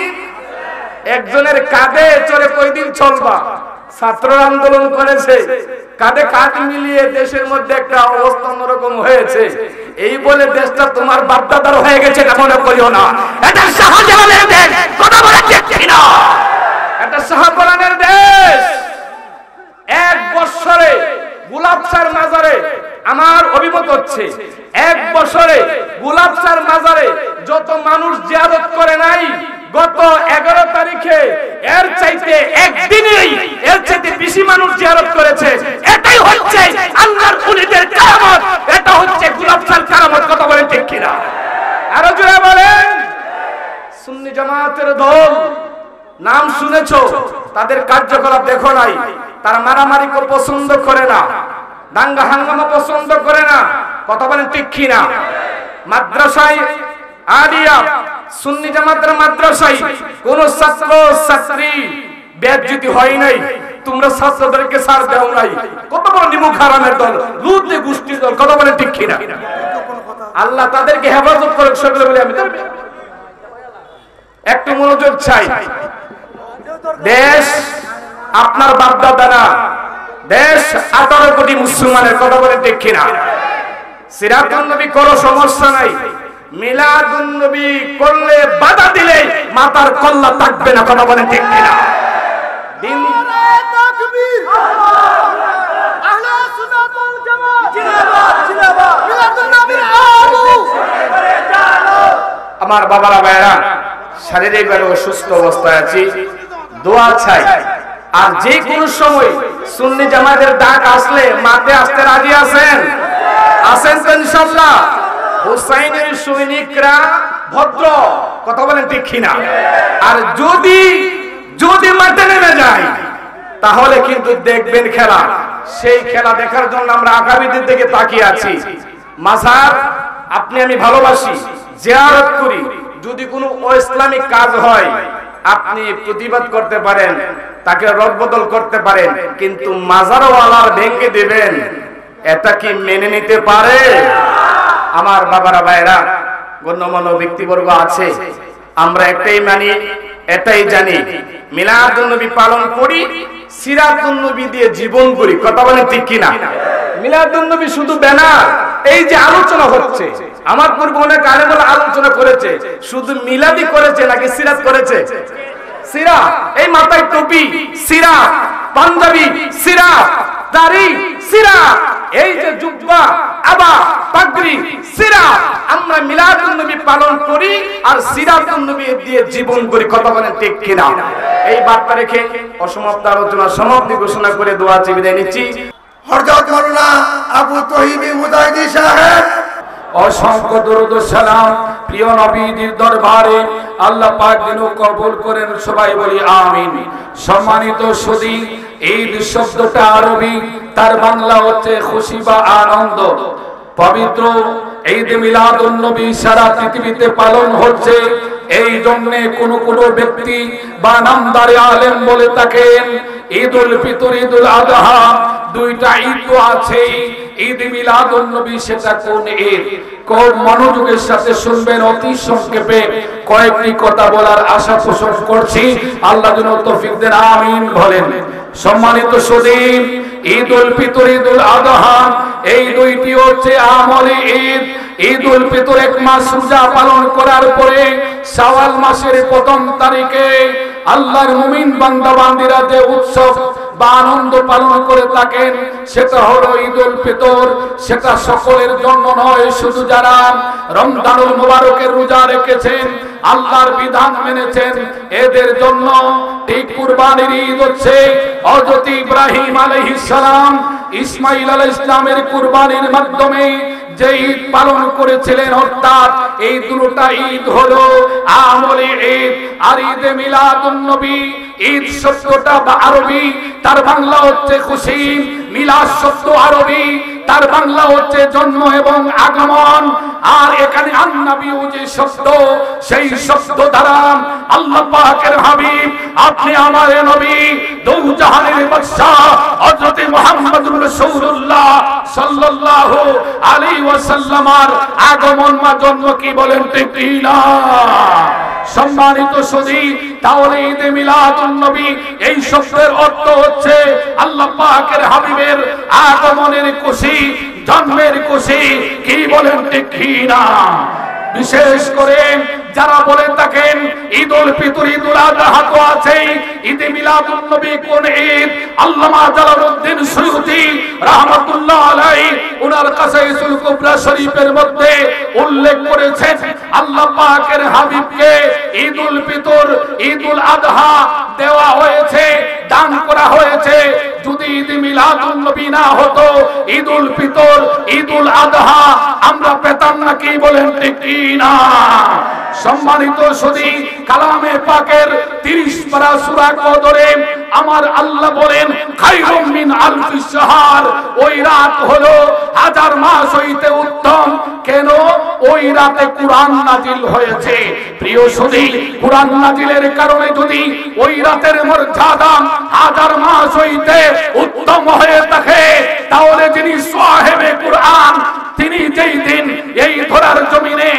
একজনের কাঁধে চড়ে কয়দিন চলবা? ছাত্র আন্দোলন করেছে, কাঁধে কাঁধ মিলিয়ে দেশের মধ্যে একটা অবস্থা অন্যরকম হয়েছে। এই বলে দেশটা তোমার বাপদাদার হয়ে গেছে এটা মনে করিও না। এটা শাহজালালের দেশ, কথা বলে ঠিক কিনা? এটা শাহজালালের দেশ। এক বছরে গোলাপ শাহর মাজারে আমার অভিমত হচ্ছে, এক বছরে গোলাপ শাহর মাজারে যত মানুষ জিয়ারত করে নাই, গত 11 তারিখে এর চাইতে একদিনেই এর চাইতে বেশি মানুষ জিয়ারত করেছে। এটাই হচ্ছে আল্লাহর ওলিদের কারামত, এটা হচ্ছে গোলাপ শাহর কারামত। কথা বলেন ঠিক কিনা? আরো জোরে বলেন। সুন্নি জামাতের দল নাম শুনেছো, তাদের কার্যকলাপ দেখো নাই। তারা মারামারিকে পছন্দ করে না, দাঙ্গা হাঙ্গামা পছন্দ করে না। কথা বলেন ঠিক কিনা? মাদ্রাসায় আলিয়া সুন্নি জামাতের মাদ্রাসায় কোন ছাত্র ছাত্রী বেজ্জতি হয় নাই, তোমরা ছাত্রদেরকে ছাড় দাও নাই। কত বড় নিমুখ হারামের দল, লুটে গোষ্ঠীর দল। কথা বলেন ঠিক কিনা? আল্লাহ তাদেরকে হেফাজত করুক সকলে বলে আমি একটু মনোযোগ চাই। দেশ আপনার বাপদাদা না, দেশ 18 কোটি মুসলমানের। কথা বলেন ঠিক কিনা? সিরাতুন নবী করো, সমস্যা নাই। মিলাদুন নবী করলে বাধা দিলে মাথার কল্লা থাকবে না। কথা বলেন ঠিক কিনা? দিন তাকবীর, আহলে সুন্নাত ওয়াল জামাত জিন্দাবাদ, জিন্দাবাদ। মিলাদুন নবীর আলু আমার বাবারা ভাইরা, শারীরিকভাবে অসুস্থ অবস্থায় আছি, দোয়া চাই। আর যে কোন সময় সুন্নি জামাতের ডাক আসলে মাঠে আসতে রাজি আছেন? আছেন তো ইনশাআল্লাহ? হুসাইনের সৈনিকরা ভদ্র। কথা বলেন ঠিক কিনা? আর যদি যদি মাঠে নেমে যায় তাহলে কিন্তু দেখবেন খেলা। সেই খেলা দেখার জন্য আমরা আগামীদের দিকে তাকিয়ে আছি। মাজার আপনি আমি ভালোবাসি, জিয়ারত করি। যদি কোনো ইসলামিক কাজ হয় আপনি প্রতিবাদ করতে পারেন, তাকে রদবদল করতে পারেন, কিন্তু মাজারওয়ালার ভেঙে দিবেন, এটা কি মেনে নিতে পারে? আমার বাবারা ভাইরা, গণ্যমান্য ব্যক্তিবর্গ আছে, আমরা একটাই মানি, এটাই জানি, মিলাদুন নবী পালন করি, সিরাতুন নবী দিয়ে জীবন করি। কথা বলেন ঠিক কিনা? মিলাদুন নবী শুধু ব্যানার, এই যে আলোচনা হচ্ছে, আমার পূর্বে অনেক আলেম আলোচনা করেছে, শুধু মিলাদি করেছে নাকি সিরাত করেছে? সিরা, এই মাথায় টুপি সিরা, পাঞ্জাবি সিরা, দাড়ি সিরা, এই যে জুব্বা আবা পাগড়ি সিরা। আমরা মিলাদুন নবী পালন করি আর সিরাতুন নবী দিয়ে জীবন করি। কথা বলেন ঠিক কিনা? এই বার্তা রেখে অসমাপ্ত আলোচনা সমাপ্তি ঘোষণা করে দোয়া চেয়ে বিদায় নিচ্ছি। হযরত মাওলানা আবু তহিবি মুজাহিদি সাহেব, অসংখ্য দরুদ ও সালাম প্রিয় নবীর দরবারে আল্লাহ পাক যেন কবুল করেন। সবাই বলি আমিন। সম্মানিত সুধী, ঈদ শব্দটা আরবি, তার বাংলা হচ্ছে খুশি বা আনন্দ। পবিত্র ঈদ মিলাদুন নবী সারা পৃথিবীতে পালন হচ্ছে। এই জন্য কোন ব্যক্তি বা নামদারে আলেম বলে থাকেন ঈদুল ফিতর, ঈদুল আযহা, দুইটা ঈদ তো আছেই। ঈদ মিলাদুন নবী সেটা কোন ঈদ? কোন মনোযোগের সাথে শুনবেন, অতি সংক্ষেপে কয়েকটি কথা বলার আশা পোষণ করছি। আল্লাহ যেন তৌফিক দেন, আমিন বলেন। সম্মানিত সুধী, ঈদুল ফিতর, ঈদুল আযহা, এই দুইটি হচ্ছে আমলি ঈদ। ঈদুল ফিতর এক মাস রোজা পালন করার পরে শাওয়াল মাসের প্রথম তারিখে আল্লাহর মুমিন বান্দা বান্দিরা যে উৎসব বা আনন্দ পালন করে থাকেন সেটা হলো ঈদুল ফিতর। সেটা সকলের জন্য নয়, শুধু যারা রমজানুল মুবারকের রোজা রেখেছেন, আল্লাহর বিধান মেনেছেন, এদের জন্য। ঠিক কুরবানির ঈদ হচ্ছে হযরত ইব্রাহিম আলাইহিস সালাম ইসমাঈল আলাইহিস সালামের কুরবানির মাধ্যমে যে ঈদ পালন করেছিলেন, অর্থাৎ এই দুটোটা ঈদ হলো আমলি ঈদ। আর ঈদে মিলাদুন নবী, ঈদ শব্দটা আরবি, তার বাংলা হচ্ছে খুশি। মিলাদ শব্দ আরবি, তার বাংলা হচ্ছে জন্ম এবং আগমন। আর এখানে আন-নবী যে শব্দ, সেই শব্দ দ্বারা আল্লাহ পাকের হাবিব, আপনি আমার নবী, দু জাহানের বাদশা হযরত মুহাম্মদুর রাসূলুল্লাহ সাল্লাল্লাহু আলাইহি ওয়াসাল্লামের আগমন বা জন্ম কি বলেন ঠিক না? সম্মানিত সুধী, তাহলে ঈদে মিলাদুন নবী এই শব্দের অর্থ হচ্ছে আল্লাহ পাকের হাবিবের আগমনের খুশি, জন্মের খুশি। কি বলেন ঠিক কি না? বিশেষ করে যারা বলে থাকেন ঈদুল ফিতর, ঈদুল আযহা তো আছেই, ঈদে মিলাদুন নবী কোন ঈদ? আল্লামা জালালউদ্দিন সুয়ুতী রাহমাতুল্লাহ আলাইহি ওনার কাসাইসুল কুবরা শরীফের মধ্যে উল্লেখ করেছেন আল্লাহ পাকের হাবিবকে ঈদুল ফিতর, ঈদুল আযহা দেওয়া হয়েছে, দান করা হয়েছে। যদি ঈদে মিলাদুন নবী না হতো, ঈদুল ফিতর, ঈদুল আযহা আমরা পেতাম না। কি বলেন ঠিক কি না? সম্মানিত সুধী, কালামে পাকের 30 পারা সূরা কদরে আমার আল্লাহ বলেন খায়রুম মিন আলফি শাহর, ওই রাত হলো 1000 মাস হইতে উত্তম। কেন? ওই রাতে কুরআন নাজিল হয়েছে। প্রিয় সুধী, কুরআন নাজিলের কারণে যদি ওই রাতের মর্যাদা 1000 মাস হইতে উত্তম হয়ে থাকে, তাহলে যিনি সাহেবে কুরআন, তিনি যেই দিন এই ধরার জমিনে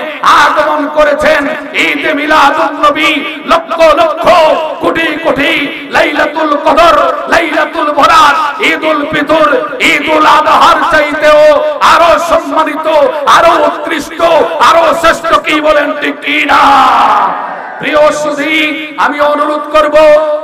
আগমন করেছেন, ঈদে মিলাদুন নবী লক্ষ লক্ষ কোটি কোটি লাইলাতুল কদর, লাইলাতুল বরাত, ঈদুল ফিতর, ঈদুল আযহার চাইতেও আরো সম্মানিত, আরো উৎকৃষ্ট, আরো শ্রেষ্ঠ। কি বলেন ঠিক কি না? প্রিয় সুধী, আমি অনুরোধ করব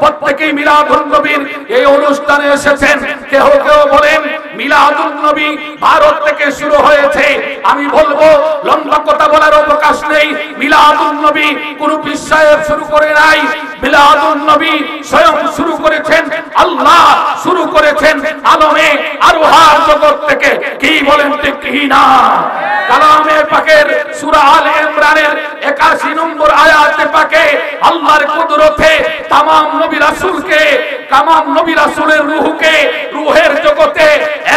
প্রত্যেকেই মিলাদুন নবীর এই অনুষ্ঠানে এসেছেন। কেউ কেউ বলেন মিলাদুন নবী ভারত থেকে শুরু হয়েছে। আমি বলবো লম্বা কথা বলার অবকাশ নেই। মিলাদুন নবী কোন বিশ্বায়ন শুরু করে নাই। মিলাদুন নবী স্বয়ং শুরু করেছেন আল্লাহ, শুরু করেছেন আলমে আরওয়াহ জগৎ থেকে। কি বলেন ঠিক কি না? কালামে পাকের সূরা আল ইমরানের 81 নম্বর আয়াতে পাকে আল্লাহর কুদরতে तमाम নবী রাসূলকে, तमाम নবী রাসূলের রূহকে রূহের জগতে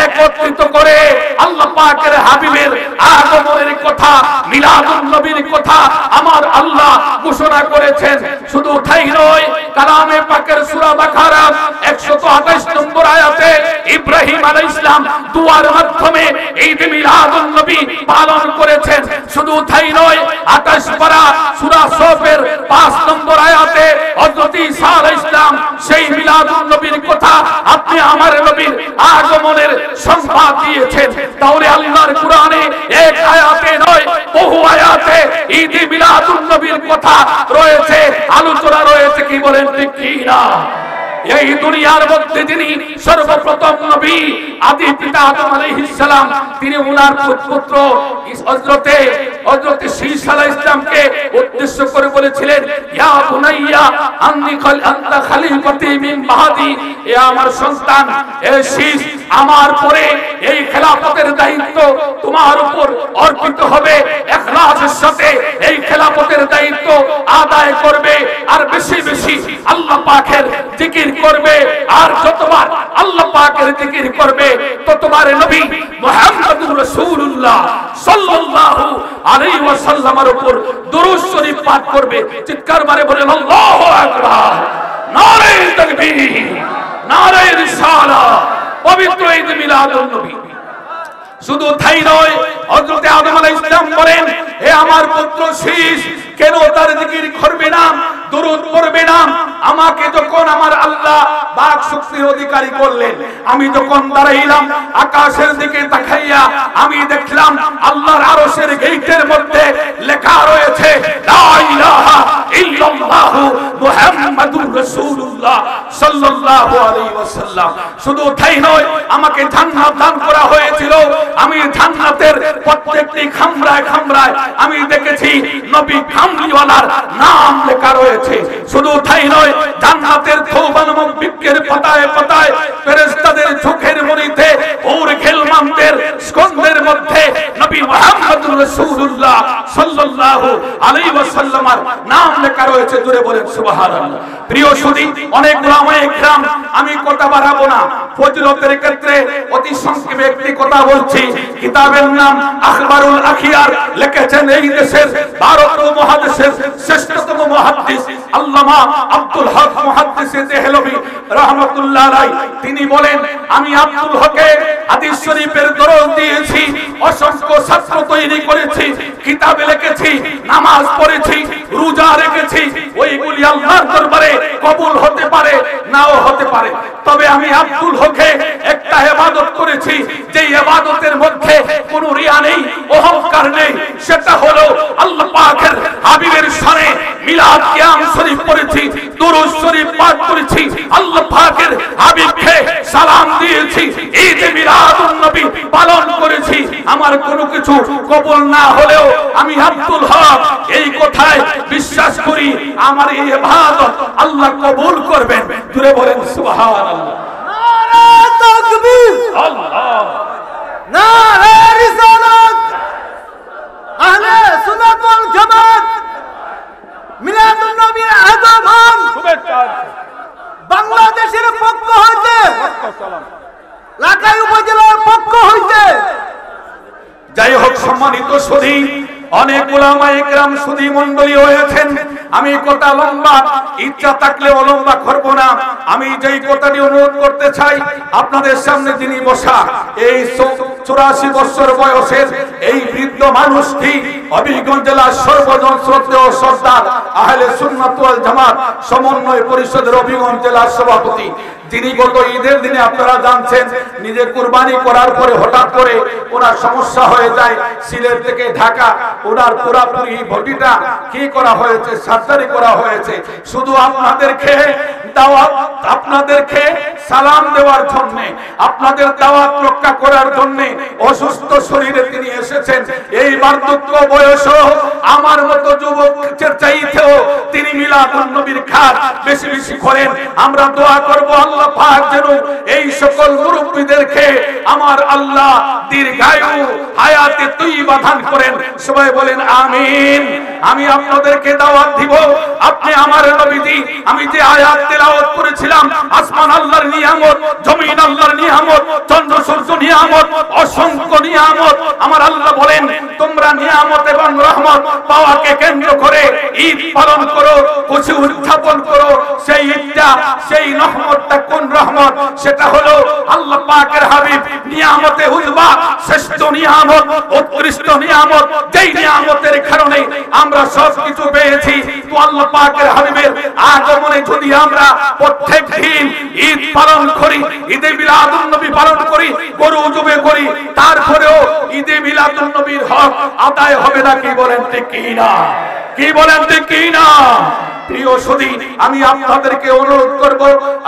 একত্রিত করে আল্লাহ পাকের হাবিবের আগমনের কথা, মিলাদুন নবীর কথা আমার আল্লাহ ঘোষণা করেছেন। শুধু তাই নয়, কালামে পাকের সূরা বাকারা 128 নম্বর আয়াতে ইব্রাহিম আলাইহিস সালাম দুয়ার মাধ্যমে ঈদ মিলাদুন নবী পালন করেছেন। শুধু তাই নয়, 28 পারা সূরা সফের 5 নম্বর আয়াতে হযরত ঈসা আলাইহিস সালাম সেই মিলাদুন নবীর কথা আপনি আমার নবীর আগমনের সংবাদ দিয়েছেন। তাহলে আল্লাহর কোরআনে এক আয়াতে নয়, বহু আয়াতে ঈদ মিলাদুন নবীর কথা রয়েছে, আলোচনা রয়েছে। কি বলেন ঠিক কি না? এই দুনিয়ার মধ্যে যিনি সর্বপ্রথম নবী, আদি পিতা আদম আলাইহিস সালাম, তিনি ওনার পুত্র হযরত শীস আলাইহিস সালামকে উদ্দেশ্য করে বলেছিলেন ইয়া বুনাইয়া আনতা খলিফাতি মিন বাদি, এ আমার সন্তান, এ শীস, আমার পরে এই খেলাফতের দায়িত্ব তোমার উপর অর্পিত হবে। ইখলাসের সাথে এই খেলাফতের দায়িত্ব আদায় করবে, আর বেশি বেশি আল্লাহ পাকের জিকির করবে। আর যতবার আল্লাহ পাকের জিকির করবে, ততবার নবী মুহাম্মদুর রাসূলুল্লাহ সাল্লাল্লাহু আলাইহি ওয়াসাল্লামের উপর দুরূদ শরীফ পাঠ করবে। চিৎকার মারে বলেন আল্লাহু আকবার, নারে তাকবীর, নারে রিসালাত, পবিত্র ঈদ মিলাদুন নবী। শুধু তাই নয়, হযরত আদম আলাইহিস সালাম বলেন হে আমার পুত্র শীস, কেন তার জিকির করবে না, দুরূদ পড়বে না? আমাকে যখন আমার আল্লাহ বাক শক্তির অধিকারী করলেন, আমি যখন দাঁড়াইলাম আকাশের দিকে তাকাইয়া আমি দেখলাম আল্লাহর আরশের গেটের মধ্যে লেখা রয়েছে লা ইলাহা ইল্লাল্লাহু মুহাম্মাদুর রাসূলুল্লাহ সাল্লাল্লাহু আলাইহি ওয়াসাল্লাম। শুধু তাই নয়, আমাকে জান্নাত দান করা হয়েছিল। আমি জান্নাতের প্রত্যেকটি খামরায় খামরায় আমি দেখেছি নবী কামলিওয়ালার নাম লেখা রয়েছে। শুধু তাই নয়, জান্নাতের তওবা নামক বৃক্ষের পাতায় পাতায় ফেরেশতাদের চোখের মনিতে ওর খেলমানদের স্কন্ধের মধ্যে নবী মুহাম্মদুর রাসূলুল্লাহ সাল্লাল্লাহু আলাইহি ওয়াসাল্লামের নাম লেখা রয়েছে। জোরে বলেন সুবহানাল্লাহ। প্রিয় সুধী, অনেক উলামায়ে কেরাম, আমি কথা বাড়াবো না, ফজিলতের ক্ষেত্রে অতি সংক্ষেপে একটি কথা বলছি। কিতাবের নাম আখবারুল আখিয়ার, লিখেছেন এই দেশের ভারত মহাদেশের শ্রেষ্ঠতম মুহাদ্দিস আল্লামা আব্দুল হক মুহাদ্দিস দেহলভী রাহমাতুল্লাহ আলাইহি তিনি বলেন, আমি আব্দুল হকে হাদিস শরীফের দরজ দিয়েছি, অসংখ্য ছাত্র তৈরি করেছি, কিতাবে লিখেছি, নামাজ পড়েছি, রোজা রেখেছি, ওইগুলি আল্লাহর দরবারে কবুল হতে পারে নাও হতে পারে। তবে আমি আব্দুল হকে একটা ইবাদত করেছি, যে ইবাদতের মধ্যে কোনো রিয়া নেই, অহংকার নেই, সেটা হলো আল্লাহ পাকের হাবিবের শানে মিলাদ কিয়াম শরীফ পড়েছি, দুরূদ শরীফ পাঠ করেছি, আল্লাহ পাকের হাবিবকে সালাম দিয়েছি, ঈদ মিলাদুন নবী পালন করেছি। আমার কোনো কিছু কবুল না হলেও আমি আব্দুল হক এই কথায় বিশ্বাস করি, আমার এই ইবাদত আল্লাহ কবুল করবেন। জুড়ে বলেন সুবহানাল্লাহ। নারে তাকবীর, আল্লাহ নারে রিসালাত, আহলে সুন্নাত ওয়াল জামাত মিলাদুন নবীর আগমন বাংলাদেশের পক্ষ হইতে, লাকাই উপজেলার পক্ষ হইতে। যাই হোক, সম্মানিত সুধী, অনেক উলামা ইকরাম সুধী মণ্ডলী হয়েছেন। আমি কথা লম্বা, ইচ্ছা থাকলে লম্বা করব না। আমি যেই কথাটি অনুরোধ করতে চাই, আপনাদের সামনে যিনি বসা, এই 84 বছর বয়সের এই বৃদ্ধ মানুষটি হবিগঞ্জ জেলার সর্বজন শ্রদ্ধেয় সর্দার আহলে সুন্নাত ওয়াল জামাত সমন্বয় পরিষদের হবিগঞ্জ জেলার সভাপতি, যিনি গত ঈদের দিনে আপনারা জানছেন নিজে কুরবানি করার পরে হঠাৎ করে ওনার সমস্যা হয়ে যায়, সিলেট থেকে ঢাকা ওনার পুরাপুরি বডিটা কি করা হয়েছে, সার্জারি করা হয়েছে। শুধু আপনাদেরকে দাওয়াত, আপনাদেরকে সালাম দেওয়ার জন্য, আপনাদের দাওয়াত রক্ষা করার জন্য অসুস্থ শরীরে তিনি এসেছেন। এই বার্ধক্য বয়সও আমার মতো যুবকের চাইতেও তিনি মিলাদুন নবীর খাত বেশি বেশি করেন। আমরা দোয়া করব আল্লাহ পাক যেন এই সকল মুরব্বিদেরকে আমার আল্লাহ দীর্ঘায়ু হায়াতে তৈয়বা দান করেন। সবাই বলেন আমিন। আমি আপনাদেরকে দাওয়াত দিব, আপনি আমার নবীজি, আমি যে আয়াত তেলাওয়াত করেছিলাম, আসমান আল্লাহর নিয়ামত, জমিন আল্লাহর নিয়ামত, চন্দ্র সূর্য নিয়ামত, অসংখ্য নিয়ামত। আমার আল্লাহ বলেন, তোমরা নিয়ামত এবং রহমত পাওয়াকে কেন্দ্র করে ঈদ পালন করো, খুশি উদযাপন করো। সেই ঈদটা, সেই রহমতটা কোন রহমত? সেটা হলো আল্লাহ পাকের হাবিব নিয়ামতে উজবা, শ্রেষ্ঠ নিয়ামত, উৎকৃষ্ট নিয়ামত, যেই নিয়ামতের কারণে আমরা সব কিছু পেয়েছি। তো আল্লাহ পাকের হাবিবের আগমনে যদি আমরা প্রত্যেক দিন ঈদ পালন করি, ঈদে মিলাদুন নবী পালন করি, গরু জবে করি, তারপরেও ঈদে মিলাদুন নবীর হক আদায় হবে না। কি বলেন ঠিক কি না? কি বলেন ঠিক কি না? প্রিয় সুধী, আমি আপনাদেরকে অনুরোধ করব,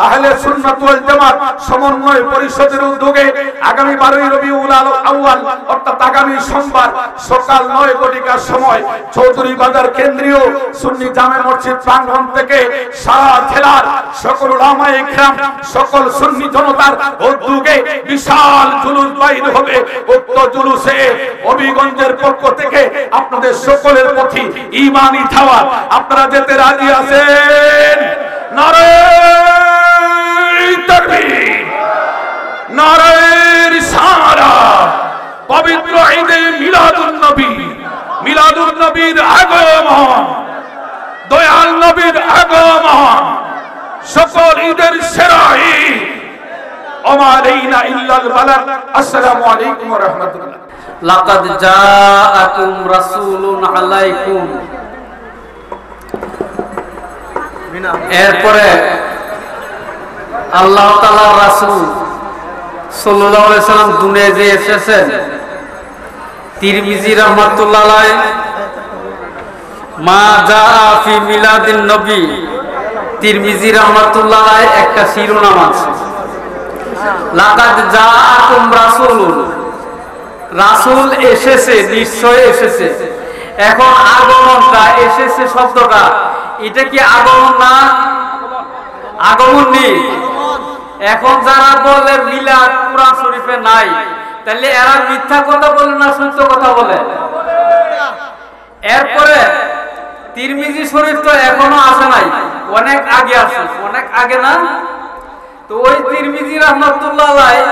আহলে সুন্নাত ওয়াল জামাত সমন্বয় পরিষদের উদ্যোগে আগামী 12 রবিউল আউয়াল অর্থাৎ আগামী সোমবার সকাল 9 ঘটিকার সময় চৌধুরী বাজার কেন্দ্রীয় সুন্নি জামে মসজিদ প্রাঙ্গণ থেকে সারা জেলার সকল উলামায়ে ইকরাম, সকল সুন্নি জনতার উদ্যোগে বিশাল জুলুস বাইর হবে। উক্ত জুলুসে হবিগঞ্জের পক্ষ থেকে আপনাদের সকলের প্রতি ঈমানি দাওয়াত। আপনারা যেতে রাজি আছেন? নারে তাকবীর, নারে রিসালাত। পবিত্র ঈদে মিলাদুন নবী, মিলাদুন নবীর আগমন, দয়াল নবীর আগমন, সকল ঈদের সেরা ঈদ। ওমা আলাইনা ইল্লাল বালাগ। আসসালামু আলাইকুম ওয়া রাহমাতুল্লাহ। লাকাদ জাআকুম রাসূলুন আলাইকুম। এরপরে আল্লাহ তাআলার রাসূল সাল্লাল্লাহু আলাইহি সাল্লাম দুনিয়ায় যে এসেছেন, তিরমিজি রাহমাতুল্লাহ আলাইহি মা জাআ ফি মিলাদিন নবী, তিরমিজি রাহমাতুল্লাহ আলাইহি একটা শিরোনাম আছে, লাকাদ জাআকুম রাসূলুন, রাসূল এসেছে, নিশ্চয় এসেছে। এখন আগমনটা, এসেছে শব্দটা, এটা কি আগমন না? আগমন নেই। এখন যারা বলে মিলাদ কুরআন শরীফে নাই, তাহলে এরা মিথ্যা কথা বলে না সত্য কথা বলে? এরপরে তিরমিজি শরীফ তো এখনো আসে নাই, অনেক আগে আছে, অনেক আগে না? তো ওই তিরমিজি রাহমাতুল্লাহ আলাইহি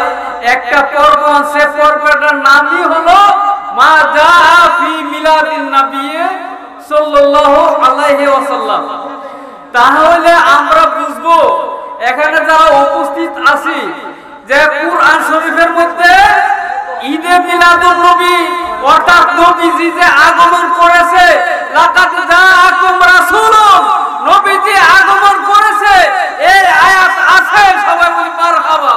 একটা পর্ব আছে, পর্বটার নামই হলো মা জাআ ফি মিলাদিন নবী সাল্লাল্লাহু আলাইহি ওয়াসাল্লাম। তাহলে আমরা বুঝবো এখানে যারা উপস্থিত আছি যে কুরআন শরীফের মধ্যে ঈদে মিলাদুন নবী অর্থাৎ নবীজি যে আগমন করেছে, লাকাদ জাআকুম রাসূলুন, নবীজি আগমন করেছে, এই আয়াত আছে। সবাই বলি মারহাবা।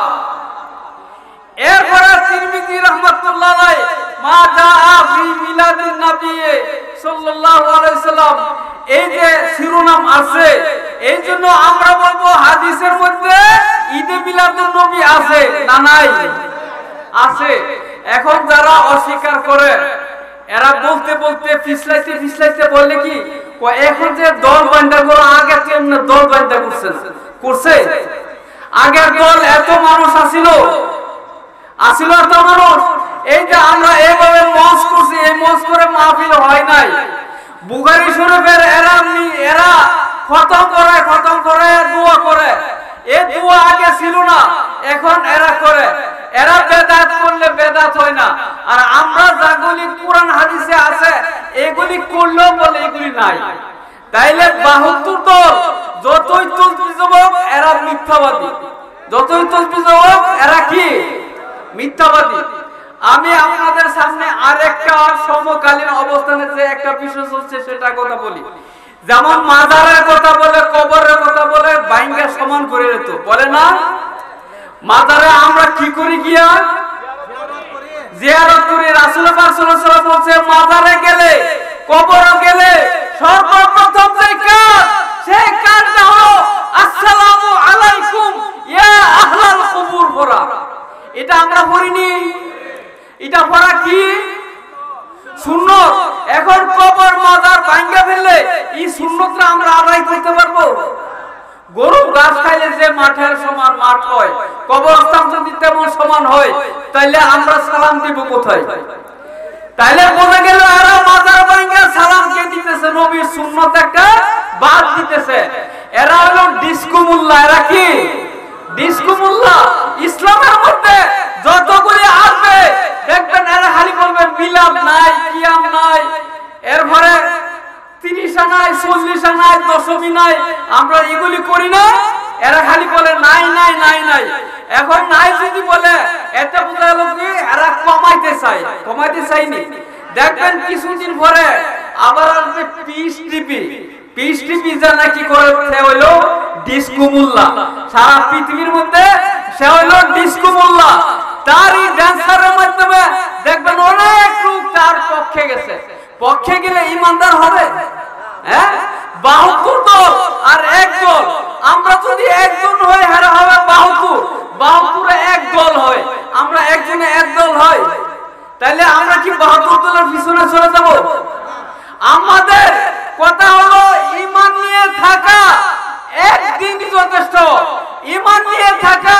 এরপরে তিরমিজি রাহমাতুল্লাহ আলাইহি মা জাআ ফি মিলাদিন নবী সাল্লাল্লাহু আলাইহি সাল্লাম, এই যে শিরোনাম আছে, এই জন্য আমরা বলবো হাদিসের মধ্যে ঈদে মিলাদুন নবী আছে না নাই? আছে। এখন যারা অস্বীকার করে এরা বলতে বলতে ফিসলাইতে বললে কি এখন যে দল বান্ধা করো, আগে কেমনে দল বান্ধা করছে? আগের দল এত মানুষ আসিল এত মানুষ। এই যে আমরা এইভাবে মঞ্চ করছি, এই মঞ্চ করে মাহফিল হয় নাই। বুখারী শরীফের এরা খতম করে দোয়া করে, এই দোয়া আগে ছিল না, এখন এরা করে। এরা বেদাত করলে বেদাত হয় না। আর আমরা যাগুলি কোরআন হাদিসে আছে এগুলি করলেও বলে এগুলি নাই। তাইলে 72 দল যতই তসবিহ জবাব এরা মিথ্যাবাদী, যতই তসবিহ জবাব এরা কি মিথ্যাবাদী। আমি আপনাদের সামনে আরেকটা সমকালীন অবস্থানে যে একটা বিষয় চলছে সেটা কথা বলি। যেমন মাজারের কথা বলে, কবরের কথা বলে, বাইঙ্গা সমান করে দিত বলে না। মাজারে আমরা কি করি? গিয়া জিয়ারত করি। রাসূল পাক সাল্লাল্লাহু আলাইহি ওয়াসাল্লাম বলেছে মাজারে গেলে, কবরে গেলে সর্বপ্রথম যে কাজ, সেই কাজটা হলো আসসালামু আলাইকুম ইয়া আহলাল কুবুর পড়া। এটা আমরা পড়িনি? এটা পড়া কি সুন্নত। এখন কবর মাজার ভাঙা ফেললে এই সুন্নতটা আমরা আদায় করতে পারবো? গরু ঘাস খাইলে যে মাঠের সমান মাঠ হয়, কবরস্থান যদি তেমন সমান হয়, তাইলে আমরা সালাম দিব কোথায়? তাইলে বোঝা গেল এরা মাজার ভাঙা সালাম কে দিতেছে? নবীর সুন্নত একটা বাদ দিতেছে। এরা হলো ডিসকো মোল্লা। এরা কি ডিসকো মোল্লা? ইসলামের মধ্যে যতগুলি আসবে দেখবেন এরা খালি বলবে মিলাদ নাই, কিয়াম নাই, এরপরে 30 নাই, 40 নাই, দশমী নাই, আমরা এগুলি করি না। এরা খালি বলে নাই নাই নাই নাই। এখন নাই যদি বলে এতে বোঝা গেল কি এরা কমাইতে চাইনি। দেখবেন কিছুদিন পরে আবার আসবে পিস টিভি যা নাকি করে, সে হইলো ডিসকো মোল্লা। সারা পৃথিবীর মধ্যে সে হইলো ডিসকো মোল্লা। তারই ড্যান্সারের মাধ্যমে দেখবেন অনেক লোক তার পক্ষে গেছে। পক্ষে গেলে ইমানদার হবে? হ্যাঁ, 72 দল আর এক দল। আমরা যদি একজন হই হারা হবে 72 এক দল হয়, আমরা একজনে এক দল হয়। তাইলে আমরা কি 72 দলের পিছনে চলে যাব? আমাদের কথা হলো ঈমান নিয়ে থাকা একদিনই যথেষ্ট। ঈমান নিয়ে থাকা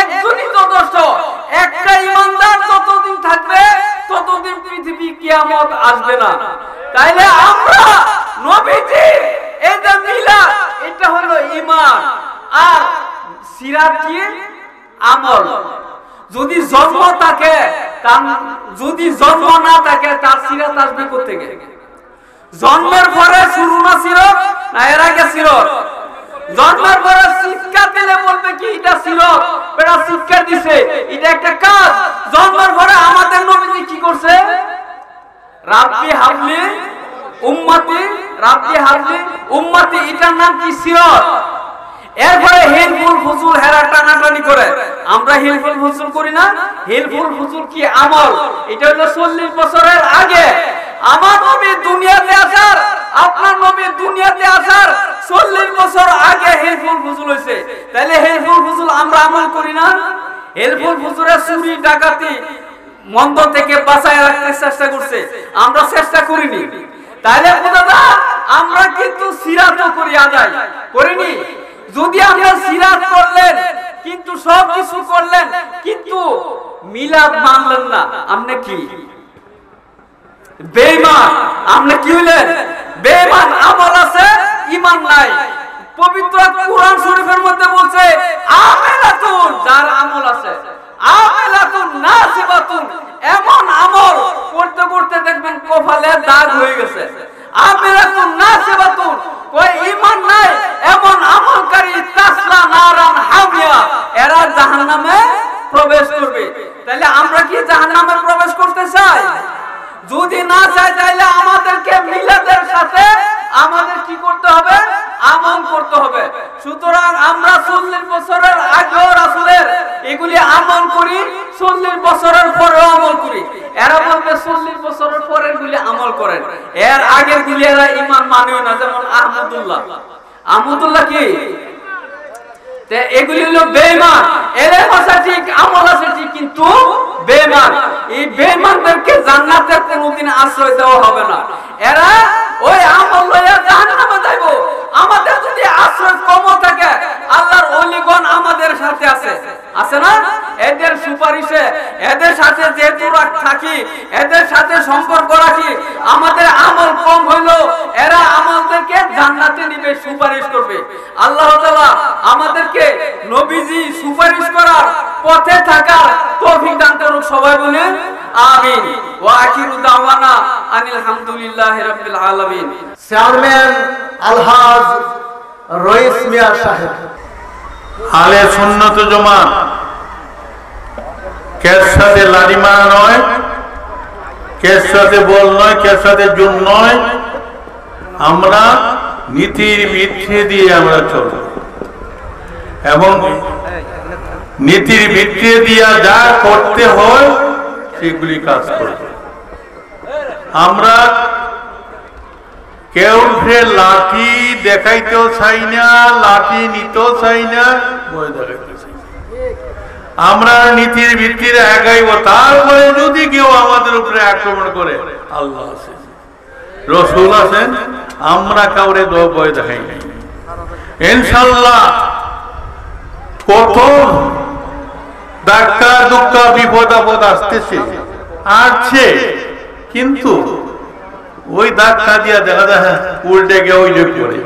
একজনই যথেষ্ট। একটা ঈমানদার যতদিন থাকবে ততদিন পৃথিবী কিয়ামত আসবে না। তাইলে আমরা নবীজি এই যে মিলাদ, এটা হলো ঈমান। আর সিরাত কি? আমল। যদি জন্ম থাকে, যদি জন্ম না থাকে তার সিরাত আসবে কোথা থেকে? জন্মের পরে শুরু না সিরাত, না এর আগে সিরাত? জন্মের পরে শিক্ষা দিলে বলবে কি এটা সিরাত, এটা শিক্ষা দিছে, এটা একটা কাজ। জন্মের পরে আমাদের নবীজি কি করছে? রাব্বি হাবলি উম্মতি, রাব্বি হাবলি উম্মতি, এটার নাম কি? সিরাত। এরপরে হিলফুল ফুজুল হেরা টানাটানি করে। আমরা হিলফুল ফুজুল করি না? হিলফুল ফুজুল কি? আমল। এটা হলো 40 বছরের আগে আমার নবী দুনিয়াতে আসার, আপনার নবী দুনিয়াতে আসার 40 বছর আগে হিলফুল ফুজুল হইছে। তাইলে হিলফুল ফুজুল আমরা আমল করি না? হিলফুল ফুজুরে চুরি ডাকাতি মন্দ থেকে বাঁচায় রাখতে চেষ্টা করছে, আমরা চেষ্টা করিনি। তাইলে বোঝা আমরা কিন্তু সিরাত করি, আদায় করিনি। যদি আমরা সিরাত করলেন কিন্তু সব কিছু করলেন কিন্তু মিলাদ মানলেন না, আপনি কি বেঈমান? আপনি কি হইলেন? বেঈমান। আমল আছে, ঈমান নাই। পবিত্র কুরআন শরীফের মধ্যে বলছে আমিলাতুন, যার আমল আছে, আমিলাতুন নাসিবাতুন, এমন আমল করতে করতে দেখবেন কপালে দাগ হয়ে গেছে। আমিলাতুন নাসিবাতুন, কই ঈমান নাই এরা জাহান্নামে প্রবেশ করবে। তাহলে আমরা কি জাহান্নামে প্রবেশ করতে চাই? যদি না চাই তাহলে আমাদেরকে মিলাদের সাথে আমাদের কি করতে হবে? আমল করতে হবে। সুতরাং আমরা 40 বছরের আগেও রাসূলের এগুলি আমল করি, 40 বছরের পরেও আমল করি। এরা বলবে 40 বছরের পরের গুলি আমল করেন, এর আগের গুলি এরা ঈমান মানেও না। যেমন আহমদুল্লাহ কি এগুলি হলো বেঈমান। এদের ভাষা ঠিক, আমল আছে ঠিক, কিন্তু বেঈমান। এই বেঈমানদেরকে জান্নাতের কোনোদিন আশ্রয় দেওয়া হবে না। এরা ওই আমল লইয়া জাহান্নামে যাইব। আমাদের যদি আশ্রয় কম থাকে, আল্লাহর ওলিগণ আমাদের সাথে আছে না? এদের সুপারিশে, এদের সাথে যেহেতু থাকি, এদের সাথে সম্পর্ক রাখি, আমাদের আমল কম হইলো এরা আমাদেরকে জান্নাতে নিবে, সুপারিশ করবে। আল্লাহ তাআলা আমাদেরকে নবীজি সুপারিশ করার পথে থাকার তৌফিক দান করুক। সবাই বলেন আমিন। ওয়া আখিরু দাওয়ানা আনিল হামদুলিল্লাহি রাব্বিল আলামিন। চেয়ারম্যান আলহাজ রইস মিয়া সাহেব, আলে সুন্নাত জামাত কের সাথে লাড়ি মারা নয়, কের সাথে বল নয়, কের সাথে জুন নয়। আমরা নীতির ভিত্তি দিয়ে আমরা চলব এবং নীতির ভিত্তি দিয়ে যা করতে হয় সেগুলি কাজ করব। আমরা কেউ লাঠি দেখাইতেও চাই না, লাঠি নিতেও চাই না, ভয় দেখাইতে চাই। আমরা নীতির ভিত্তিতে আগাইব। তারপরে যদি কেউ আমাদের উপরে আক্রমণ করে, আল্লাহ আছে, রসুল আছেন, আমরা কাউরে ভয় দেখাই নাই। ইনশাআল্লাহ কত ধাক্কা দুঃখা বিপদ আপদ আসছে, কিন্তু ওই ধাক্কা দিয়া দেখা যায় উল্টে গিয়ে ওই লোক করে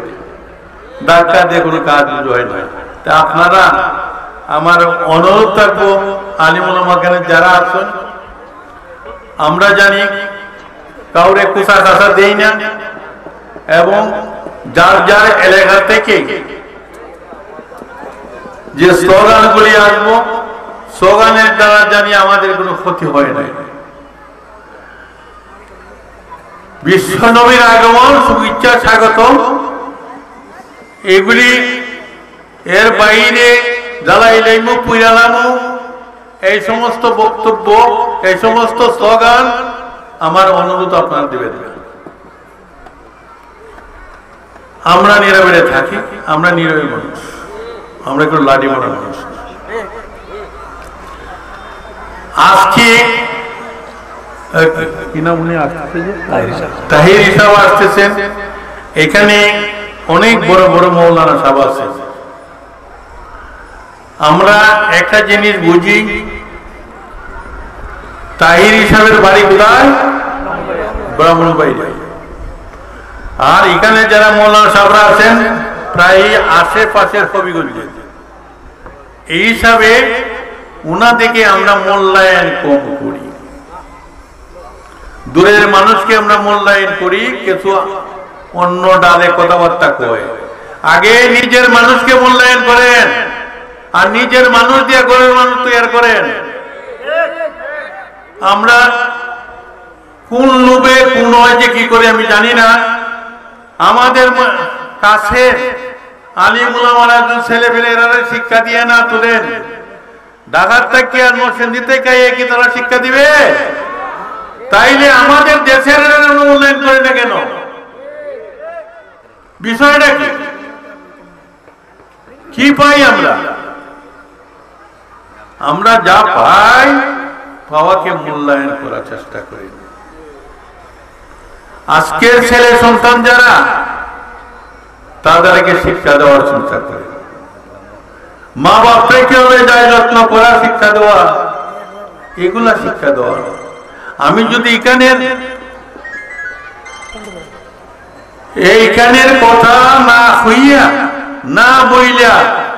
ধাক্কা দিয়ে কোনো কাজ হয় না। তা আপনারা আমার অনুরোধ থাকবো, আলিমুল মাকানে যারা আছেন, আমরা জানি কাউরে কুসা কাসা দেই না এবং যার যার এলাকা থেকে যে স্লোগানগুলি আসবো, স্লোগানের দ্বারা জানি আমাদের কোনো ক্ষতি হয় না। বিশ্ব নবীর আগমন, শুভেচ্ছা, স্বাগতম, এগুলি এর বাইরে জ্বালাইলামু, পুইরালামু, এই সমস্ত বক্তব্য, এই সমস্ত স্লোগান আমার অনুরোধ আপনারা দিবেন। আমরা নীরবে থাকি, আমরা নীরবে মানুষ, আমরা একটু লাঠি মারা মানুষ। আজকে তাহির সাহেব আসতেছেন, এখানে অনেক বড় বড় মৌলানা সাহেব আছে। আমরা একটা জিনিস বুঝি, তাহির সাহেবের বাড়ি কোথায়? ব্রাহ্মণবাড়ি। আর এখানে যারা মৌলানা সাহেবরা আছেন প্রায় আশেপাশের হবিগঞ্জে। এই হিসাবে উনাদেরকে আমরা মূল্যায়ন কম করি, দূরের মানুষকে আমরা মূল্যায়ন করি, কিছু অন্য ডালে কথাবার্তা কয়। আগে নিজের মানুষকে মূল্যায়ন করেন, আর নিজের মানুষ দিয়ে ঘরের মানুষ তৈরি করেন। আমরা কোন লোভে কোন হয় যে কি করে আমি জানি না। আমাদের কাছে আলিম উলামারা ছেলে পেলে এরা শিক্ষা দিয়ে না তোলেন, ঢাকার থেকে আর মসজিদ থেকে কি তারা শিক্ষা দিবে? তাইলে আমাদের দেশের মূল্যায়ন করে না কেন? বিষয়টা কি পাই আমরা? আমরা যা পাই পাওয়াকে মূল্যায়ন করার চেষ্টা করি। আজকের ছেলে সন্তান যারা, তাদেরকে শিক্ষা দেওয়ার চিন্তা করে, মা বাপকে কিভাবে যায় যত্ন করা, শিক্ষা দেওয়া, এগুলা শিক্ষা দেওয়া। আমি যদি এইখানের কথা না হইয়া না বইলা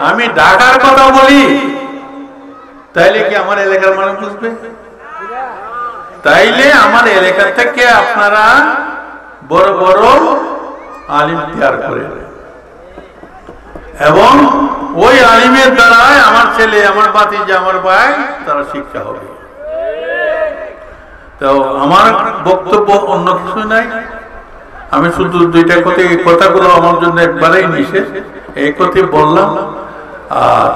আমি ঢাকার কথা বলি, তাইলে কি আমার এলাকার মানুষ বুঝবে? তাইলে আমার এলাকা থেকে আপনারা বড় বড় আলিম তৈরি করে, এবং ওই আলিমের দ্বারাই আমার ছেলে, আমার ভাতিজা, আমার ভাই তারা শিক্ষা হবে। তো আমার বক্তব্য অন্য কিছু নাই, আমি শুধু দুইটা কথা, এই কথাগুলো আমার জন্য একবারেই নিষেধ, এই কথাই বললাম। আর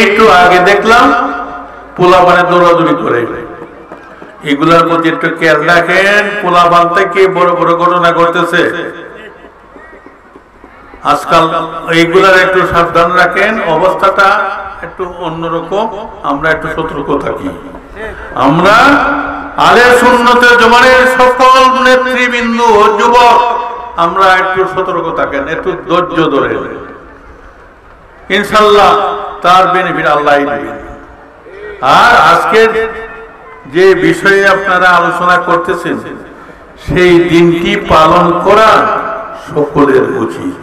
একটু আগে দেখলাম পোলাপানে দৌড়াদৌড়ি করে, এগুলার প্রতি একটু খেয়াল রাখেন। পোলাপান থেকে বড় বড় ঘটনা ঘটতেছে আজকাল, এইগুলার একটু সাবধান রাখেন। অবস্থাটা একটু অন্যরকম, আমরা একটু সতর্ক থাকি। আমরা আলে সুন্নতের জমানের সকল নেতৃবৃন্দ ও যুবক, আমরা একটু সতর্ক থাকেন, একটু ধৈর্য ধরে, ইনশাল্লাহ তার বেনিফিট আল্লাহ দিবেন। আর আজকের যে বিষয়ে আপনারা আলোচনা করতেছেন, সেই দিনটি পালন করা সকলের উচিত।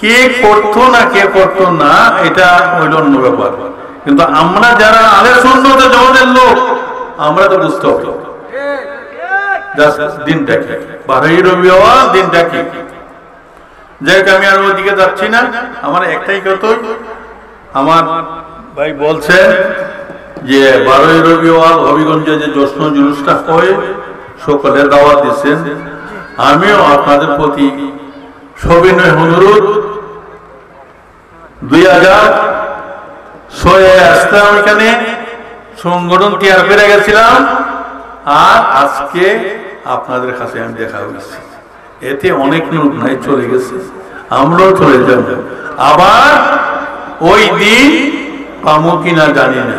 কে করতো না কে করতো না এটা হইল অন্য ব্যাপার, কিন্তু আমরা যারা আলে সুন্নতের জমানের লোক, আমরা তো বুঝতে হবে দিনটা কি, 12ই রবিউল আউয়াল দিনটা কি। যাই হোক, আমি আর ওদিকে যাচ্ছি না। আমার একটাই কথা, আমার ভাই বলছেন যে 12ই রবিউল আউয়াল হবিগঞ্জে যে জশ্ন জুলুসটা হয়, সকলে দাওয়াত দিচ্ছেন। আমিও আপনাদের প্রতি সবিনয় অনুরোধ, 2006 আসলাম, এখানে সংগঠন তৈরি করে গেছিলাম, আর আজকে আপনাদের কাছে আমি দেখা হয়েছি। এতে অনেক লোক নাই চলে গেছে, আমরাও চলে যাব। আবার ওই দিন পাবো কিনা জানি না।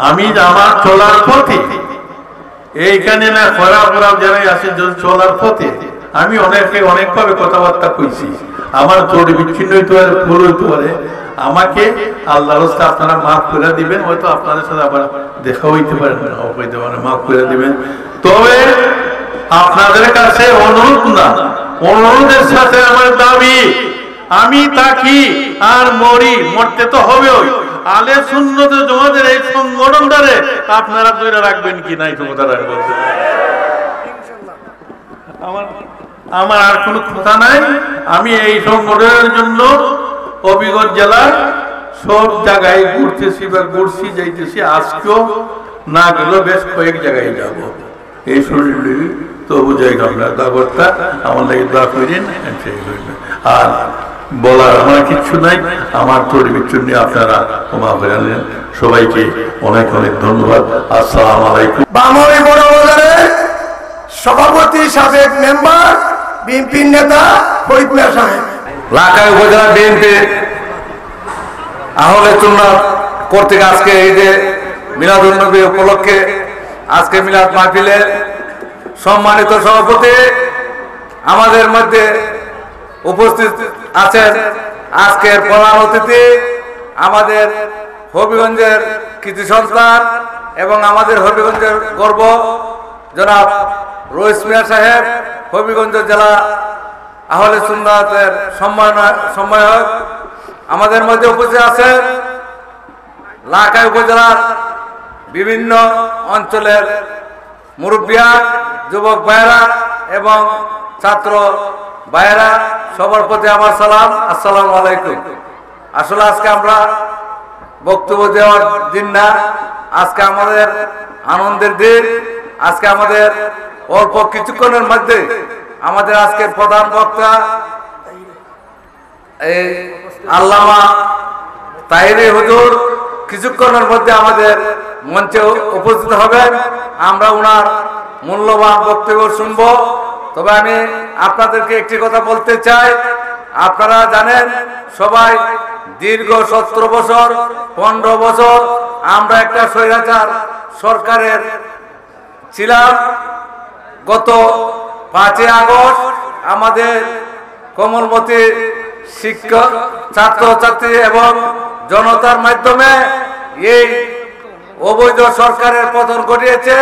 আমি আমার চলার পথে, এইখানে না খরাব যারাই আছে চলার পথে, আমি অনেকভাবে কথাবার্তা কইছি। আমার তোর বিচ্ছিন্ন হইতে পারে, ভুল হইতে পারে, আমাকে আল্লাহর রাস্তায় আপনারা মাফ করে দিবেন। হয়তো আপনাদের সাথে আবার দেখা হইতে পারে, হইতে পারে, মাফ করে দিবেন। তবে আপনাদের কাছে অনুরোধ না, অনুরোধের সাথে আমার দাবি, আমি থাকি আর মরি, মরতে তো হবে। আলে সুন্নতের জমাতের এই সংগঠনটারে আপনারা ধরে রাখবেন কি নাই, আমার আর কোনো কথা নাই। আমি এই সংগঠনের জন্য হবিগঞ্জ জেলার সব জায়গায় ঘুরতেছি বা ঘুরছি, যাইতেছি। আজকেও না গেলেও বেশ কয়েক জায়গায় যাব। এই শরীর তবু জায়গা আপনার দাবরটা আমার লাগে দোয়া করেন। আর বলার আমার কিচ্ছু নাই, আমার তরিবির জন্য আপনারা ক্ষমা করে নেন। সবাইকে অনেক অনেক ধন্যবাদ। আসসালামু আলাইকুম। বামই বড় বাজারের সভাপতি, সাবেক মেম্বার, বিএনপির নেতা ফরিদ মিয়া সাহেব। লাখাই উপজেলা বিএনপি আহলে সুন্নাত কর্তৃক আজকে এই যে মিলাদুন নবী উপলক্ষে আজকে মিলাদ মাহফিলের সম্মানিত সভাপতি আমাদের মধ্যে উপস্থিত আছেন। আজকের প্রধান অতিথি আমাদের হবিগঞ্জের কৃতি সন্তান এবং আমাদের হবিগঞ্জের গর্ব জনাব রইস মিয়া সাহেব, হবিগঞ্জ জেলা আহলে সুন্নাতের সম্মানক। আমাদের মধ্যে উপস্থিত আছেন লাখাই উপজেলার বিভিন্ন অঞ্চলের মুরব্বিয়া, যুবক ভাইয়েরা এবং ছাত্র ভাইয়েরা, সবার প্রতি আমার সালাম, আসসালামু আলাইকুম। আসলে আজকে আমরা বক্তব্য দেওয়ার দিন না, আজকে আমাদের আনন্দের দিন। আজকে আমাদের অল্প কিছুক্ষণের মধ্যে আমাদের আজকের প্রধান বক্তা এই আল্লামা তাহিরি হুজুর কিছুক্ষণের মধ্যে আমাদের মঞ্চে উপস্থিত হবেন। আমরা ওনার মূল্যবান বক্তব্য শুনব। তবে আমি আপনাদেরকে একটি কথা বলতে চাই, আপনারা জানেন সবাই দীর্ঘ 17 বছর 15 বছর আমরা একটা স্বৈরাচার সরকারের ছিলাম। গত 5 আগস্ট আমাদের কোমলমতি শিক্ষক, ছাত্রছাত্রী এবং জনতার মাধ্যমে এই অবৈধ সরকারের পতন ঘটিয়েছে।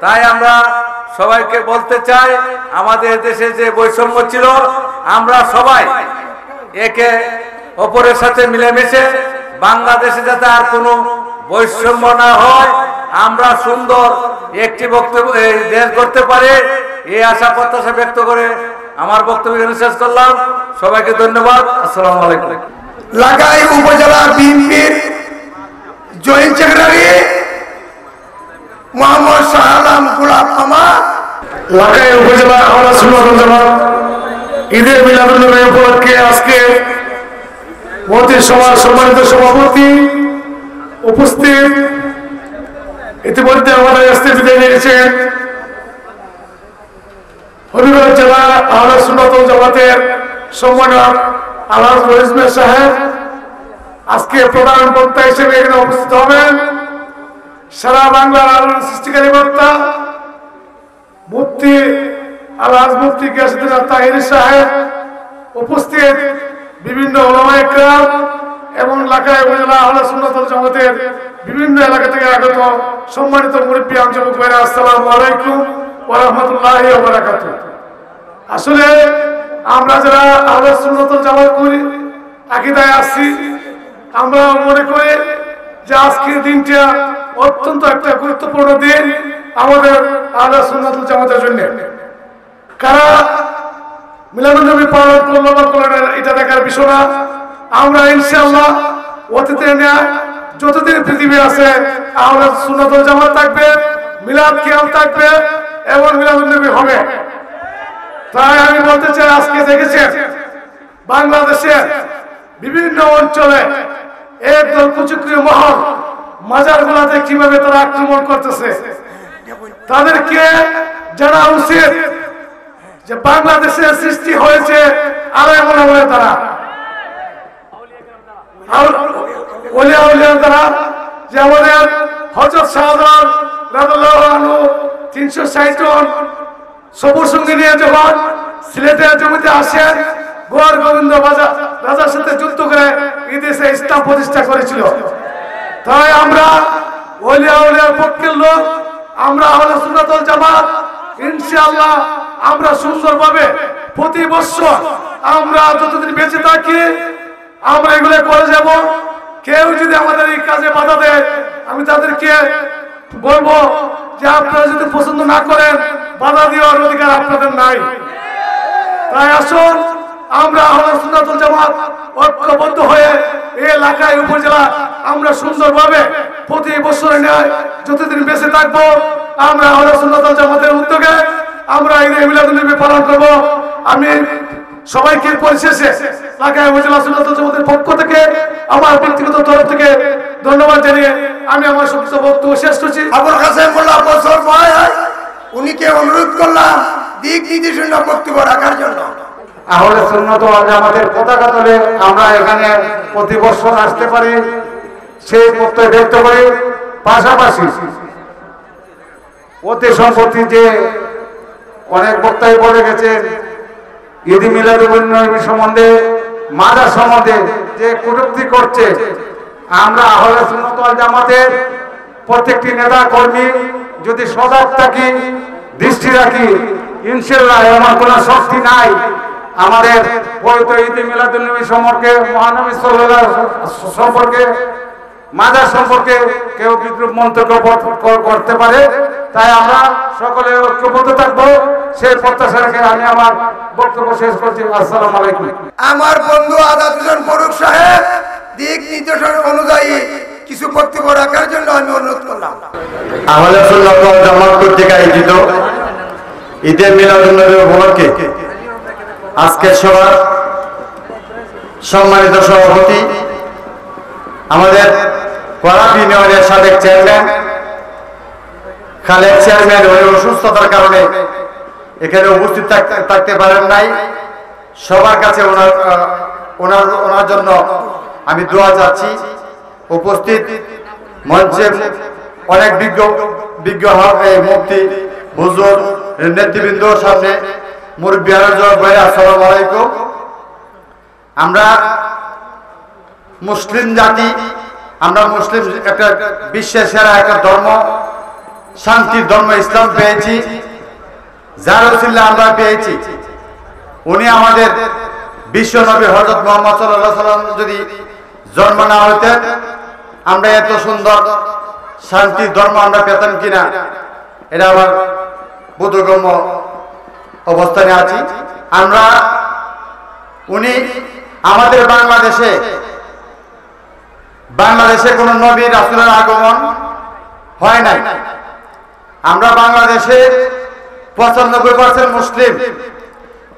তাই আমরা সবাইকে বলতে চাই, আমাদের দেশে যে বৈষম্য ছিল, আমরা সবাই একে অপরের সাথে মিলেমিশে বাংলাদেশে যাতে আর কোনো বৈষম্য না হয়, আমরা সুন্দর একটি বক্তব্য দেশ করতে পারি, এই আশা প্রত্যাশা ব্যক্ত করে আমার বক্তব্য এখানে শেষ করলাম। সবাইকে ধন্যবাদ। আসসালামু আলাইকুম। লাগাই উপজেলা বিএনপির জয়েন্ট সেক্রেটারি মোহাম্মদ শাহ আলম গোলাপ মামা, লাগাই উপজেলা আহলে সুন্নাত ওয়াল জামাত ঈদের মিলাদুন্নবী উপলক্ষে আজকে মন্ত্রী সভার সম্মানিত সভাপতি উপস্থিত, ইতিমধ্যে আমাদের কাছে বিদায় নিয়েছেন হবিগঞ্জ জেলা আহলে সুন্নাত ওয়াল জামাতের সম্মানক আলহাজ রহিস মিয়া সাহেব আজকে প্রধান বক্তা হিসেবে এখানে উপস্থিত হবেন। সারা বাংলার আলোড়ন সৃষ্টিকারী বক্তা মুফতি আলহাজ মুফতি গিয়াসউদ্দিন তাহিরি সাহেব উপস্থিত, বিভিন্ন উলামায়ে কেরাম এবং লাখাই উপজেলা আহলে সুন্নাত ওয়াল জামাতের বিভিন্ন এলাকা থেকে আগত সম্মানিত মুরব্বি যুবক ভাইরা, আসসালামু আলাইকুম ওয়া রাহমাতুল্লাহি ওয়া বারাকাতুহু। আসলে আমরা যারা আহলে সুন্নাত ওয়াল জামাত করি, আকীদায় আছি, আমরা মনে করি যে আজকের দিনটা অত্যন্ত একটা গুরুত্বপূর্ণ দিন আমাদের আহলে সুন্নাত ওয়াল জামাতের জন্য। কারা মিলাদুন্নবী পালন করলো বা করলো না এটা দেখার বিষয় না। আমরা ইনশাআল্লাহ অতীতের ন্যায় যতদিন পৃথিবী আছে আহলে সুন্নাত ওয়াল জামাত থাকবে, মিলাদ কিয়াম থাকবে এবং মিলাদুন্নবী হবে। তাই আমি বলতে চাই, আজকে দেখেছেন বাংলাদেশের বিভিন্ন অঞ্চলে একদল কুচক্রী মহল মাজারগুলোতে কিভাবে তারা আক্রমণ করতেছে। তাদেরকে জানা উচিত যে বাংলাদেশের সৃষ্টি হয়েছে আলেম ওলামাদের দ্বারা, ওলিয়া উলিয়ার দ্বারা। যে আমাদের হযরত শাহজালাল রাদিয়াল্লাহু আনহু 360 জন সবুর সঙ্গে নিয়ে যখন সিলেটের জমিতে আসেন, গোয়ার গোবিন্দ রাজার সাথে যুদ্ধ করে এদেশে ইসলাম প্রতিষ্ঠা করেছিল। তাই আমরা ওলিয়া উলিয়ার পক্ষের লোক, আমরা আহলে সুন্নাত ওয়াল জামাত ইনশাআল্লাহ আমরা সুন্দরভাবে প্রতি বছর আমরা যতদিন বেঁচে থাকি আমরা এগুলো করে যাব। কেউ যদি আমাদের এই কাজে বাধা দেয়, আমি তাদেরকে বলবো যে আপনারা যদি পছন্দ না করেন, বাধা দেওয়ার অধিকার আপনাদের নাই। তাই আসুন আমরা আহলে সুন্নাত ওয়াল জামাত ঐক্যবদ্ধ হয়ে এই এলাকায় উপজেলা আমরা সুন্দরভাবে প্রতি বছর ন্যায় যতদিন বেঁচে থাকবো আমরা আহলে সুন্নাত ওয়াল জামাতের উদ্যোগে আমরা ঈদ মিলাদুন্নবী পালন করব। আমি সবাইকে পরিশেষে লাখাই উপজেলা সুন্নাত ওয়াল জামাতের পক্ষ থেকে আমার ব্যক্তিগত তরফ থেকে ধন্যবাদ জানিয়ে আমি আমার সংক্ষিপ্ত বক্তব্য শেষ করছি। আবুল কাসেম মোল্লা বছর ভাই উনিকে অনুরোধ করলাম দিক নির্দেশনা বক্তব্য রাখার জন্য। আহলে সুন্নাত ওয়াল জামাতের পতাকা তলে আমরা এখানে প্রতি বছর আসতে পারি, সেই প্রত্যয় ব্যক্ত করি। পাশাপাশি অতি সম্প্রতি যে অনেক বক্তাই বলে গেছেন ঈদ মিলাদুন্নবী সম্বন্ধে, মাজার সম্বন্ধে যে কটূক্তি করছে, আমরা আহলে সুন্নাত ওয়াল জামাতের প্রত্যেকটি নেতা কর্মী যদি সজাগ থাকি, দৃষ্টি রাখি, ইনশাআল্লাহ এমন কোনো শক্তি নাই আমাদের পবিত্র ঈদ মিলাদুন্নবী সম্পর্কে, মহানবী সাল্লাল্লাহু আলাইহি ওয়াসাল্লাম সম্পর্কে, মাজার সম্পর্কে কেউ বিদ্রুপ মন্তব্য করতে পারে। তাই আমরা সকলে ঐক্যবদ্ধ থাকবো, সেই প্রত্যাশা রেখে আমি আমার বক্তব্য শেষ করছি। আসসালামু আলাইকুম। আমার বন্ধু আজাদ হোসেন ফারুক সাহেব দিক নির্দেশনা অনুযায়ী কিছু বক্তব্য রাখার জন্য আমি অনুরোধ করলাম। আহলে সুন্নাত ওয়াল জামাত কর্তৃক আয়োজিত ঈদে মিলাদুন্নবী উপলক্ষে আজকের সভার সম্মানিত সভাপতি, আমাদের পাড়া ইউনিয়নের সাবেক চেয়ারম্যান খালেদ চেয়ারম্যান ওই অসুস্থতার কারণে এখানে উপস্থিত থাকতে পারেন নাই। সবার কাছে ওনার জন্য আমি দোয়া চাচ্ছি। উপস্থিত মঞ্চে অনেক বিজ্ঞ মুফতি হুজুর নেতৃবৃন্দ, সামনে মুরব্বী ভাই, আসসালামু আলাইকুম। আমরা মুসলিম জাতি, আমরা মুসলিম একটা বিশ্বের সেরা একটা ধর্ম, শান্তির ধর্ম ইসলাম পেয়েছি, যার ওসিলা আমরা পেয়েছি। উনি আমাদের বিশ্ব নবী হযরত মুহাম্মদ সাল্লাল্লাহু আলাইহি ওয়াসাল্লাম যদি জন্ম না হতেন, আমরা এত সুন্দর শান্তির ধর্ম আমরা পেতাম কিনা, এটা আমার বোধগম্য অবস্থানে আছি। আমরা উনি আমাদের বাংলাদেশে কোন নবী রাসূলের আগমন হয় নাই। আমরা বাংলাদেশে 95% মুসলিম,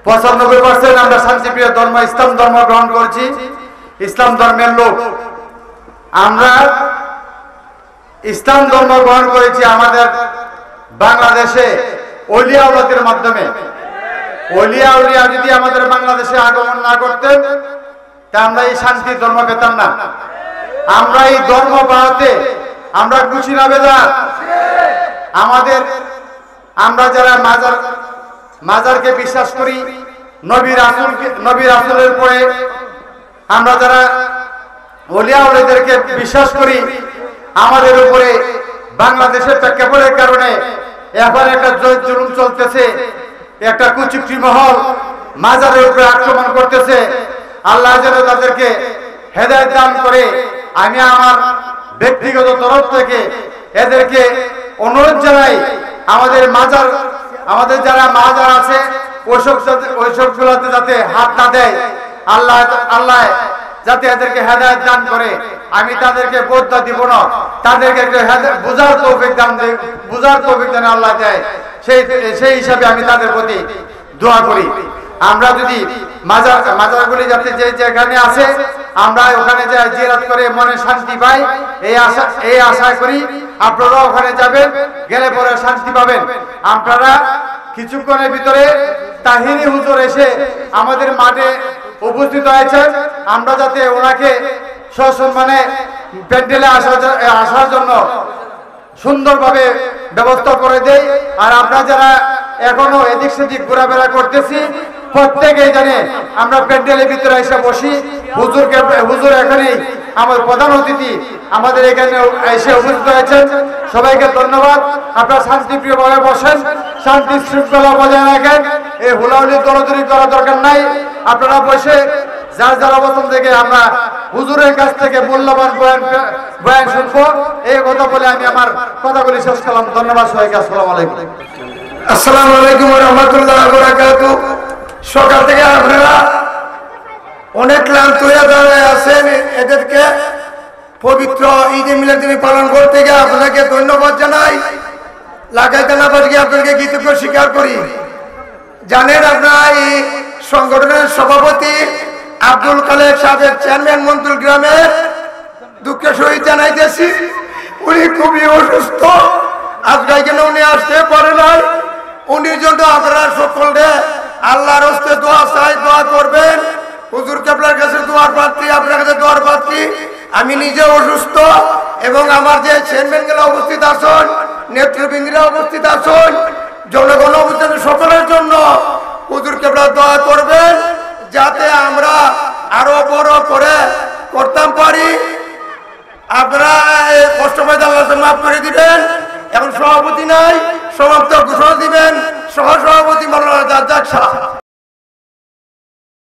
95% আমরা শান্তিপ্রিয় ধর্ম ইসলাম ধর্ম গ্রহণ করছি, ইসলাম ধর্মের লোক। আমরা ইসলাম ধর্ম গ্রহণ করেছি আমাদের বাংলাদেশে ওলিয়া উল্লাহর মাধ্যমে। ওলিয়া উলিয়া যদি আমাদের বাংলাদেশে আগমন না করতেন তা আমরা এই শান্তি ধর্ম পেতাম না। আমরা এই ধর্ম পাওয়াতে আমরা খুশি না বেজার? আমরা যারা মাজারকে বিশ্বাস করি, নবী রাসূলের পরে আমরা যারা ওলিয়া উলিয়াদেরকে বিশ্বাস করি, আমাদের উপরে বাংলাদেশের প্রেক্ষাপটের কারণে এখন একটা জুলুম চলতেছে, একটা কুচক্রী মহল মাজারের উপরে আক্রমণ করতেছে। আল্লাহ যেন তাদেরকে হেদায়েত দান করে। আমি আমার ব্যক্তিগত তরফ থেকে এদেরকে অনুরোধ জানাই, আমাদের যারা মাজার আছে ওইসবগুলোতে যাতে হাত না দেয়। আল্লাহ যাতে এদেরকে হেদায়েত দান করে। আমি তাদেরকে বদয়া দিব না, তাদেরকে একটু বুঝার তৌফিক যেন আল্লাহ দেয়। সেই হিসাবে আমি তাদের প্রতি দোয়া করি। আমরা যদি মাজারগুলি যাতে যেখানে আছে আমরা ওখানে যাই জিয়ারত করে মনে শান্তি পাই, এই আশা করি। আপনারা ওখানে যাবেন, গেলে পরে শান্তি পাবেন। আপনারা কিছুক্ষণের ভিতরে তাহিরি হুজুর এসে আমাদের মাঠে উপস্থিত হয়েছেন। আমরা যাতে ওনাকে সসম্মানে প্যান্ডেলে আসার জন্য সুন্দরভাবে ব্যবস্থা করে দেই। আর আপনারা যারা এখনো এদিক সেদিক ঘোরাফেরা করতেছি, প্রত্যেকেই জানে আমরা প্যান্ডেলের ভিতরে এসে বসি। হুজুর এখানেই আমার প্রধান অতিথি আমাদের এখানে এসে উপস্থিত হয়েছেন। সবাইকে ধন্যবাদ। আপনারা শান্তিপ্রিয় ভাবে বসেন, শান্তি শৃঙ্খলা বজায় রাখেন। এই হুলাহুলি দৌড়াদৌড়ি করার দরকার নাই। আপনারা বসে যার অবস্থান থেকে আমরা হুজুরের কাছ থেকে মূল্যবান বয়ান শুনবো, এই কথা বলে আমি আমার কথাগুলি শেষ করলাম। ধন্যবাদ সবাইকে। আসসালামু আলাইকুম। আসসালামু আলাইকুম ওয়া রাহমাতুল্লাহি ওয়া বারাকাতুহু। সকাল থেকে আপনারা অনেক ক্লান্ত হয়ে দাঁড়িয়ে আছেন। এদেরকে পবিত্র ঈদে মিলাদুন্নবী পালন করতে গিয়ে আপনাকে ধন্যবাদ জানাই। লাগাইতে না পারি আপনাদেরকে কৃতজ্ঞ স্বীকার করি। জানেন আপনারা এই সংগঠনের সভাপতি আব্দুল খালেক সাহেব চেয়ারম্যান মন্তুল গ্রামের দুঃখের সহিত জানাইতেছি, উনি খুবই অসুস্থ। আজকে এখানে উনি আসতে পারে নাই। উনির জন্য আপনারা সকলে আল্লাহর হস্তে দোয়া চাই, দোয়া করবেন। হুজুর কেবলার কাছে দোয়ার প্রার্থী, আপনার কাছে দোয়ার প্রার্থী। আমি নিজে অসুস্থ এবং আমার যে চেয়ারম্যানগুলো উপস্থিত আছেন, নেতৃবৃন্দরা উপস্থিত আছেন, জনগণ উপস্থিত সকলের জন্য হুজুর কেবলা দোয়া করবেন যাতে আমরা আরো বড় করে করতাম পারি। আপনারা কষ্ট পাইতে আল্লাহ মাফ করে দিবেন। এখন সভাপতি নাই, সমাপ্ত ঘোষণা দিবেন সহ সভাপতি মাওলানা জাজ্জাক সাহেব।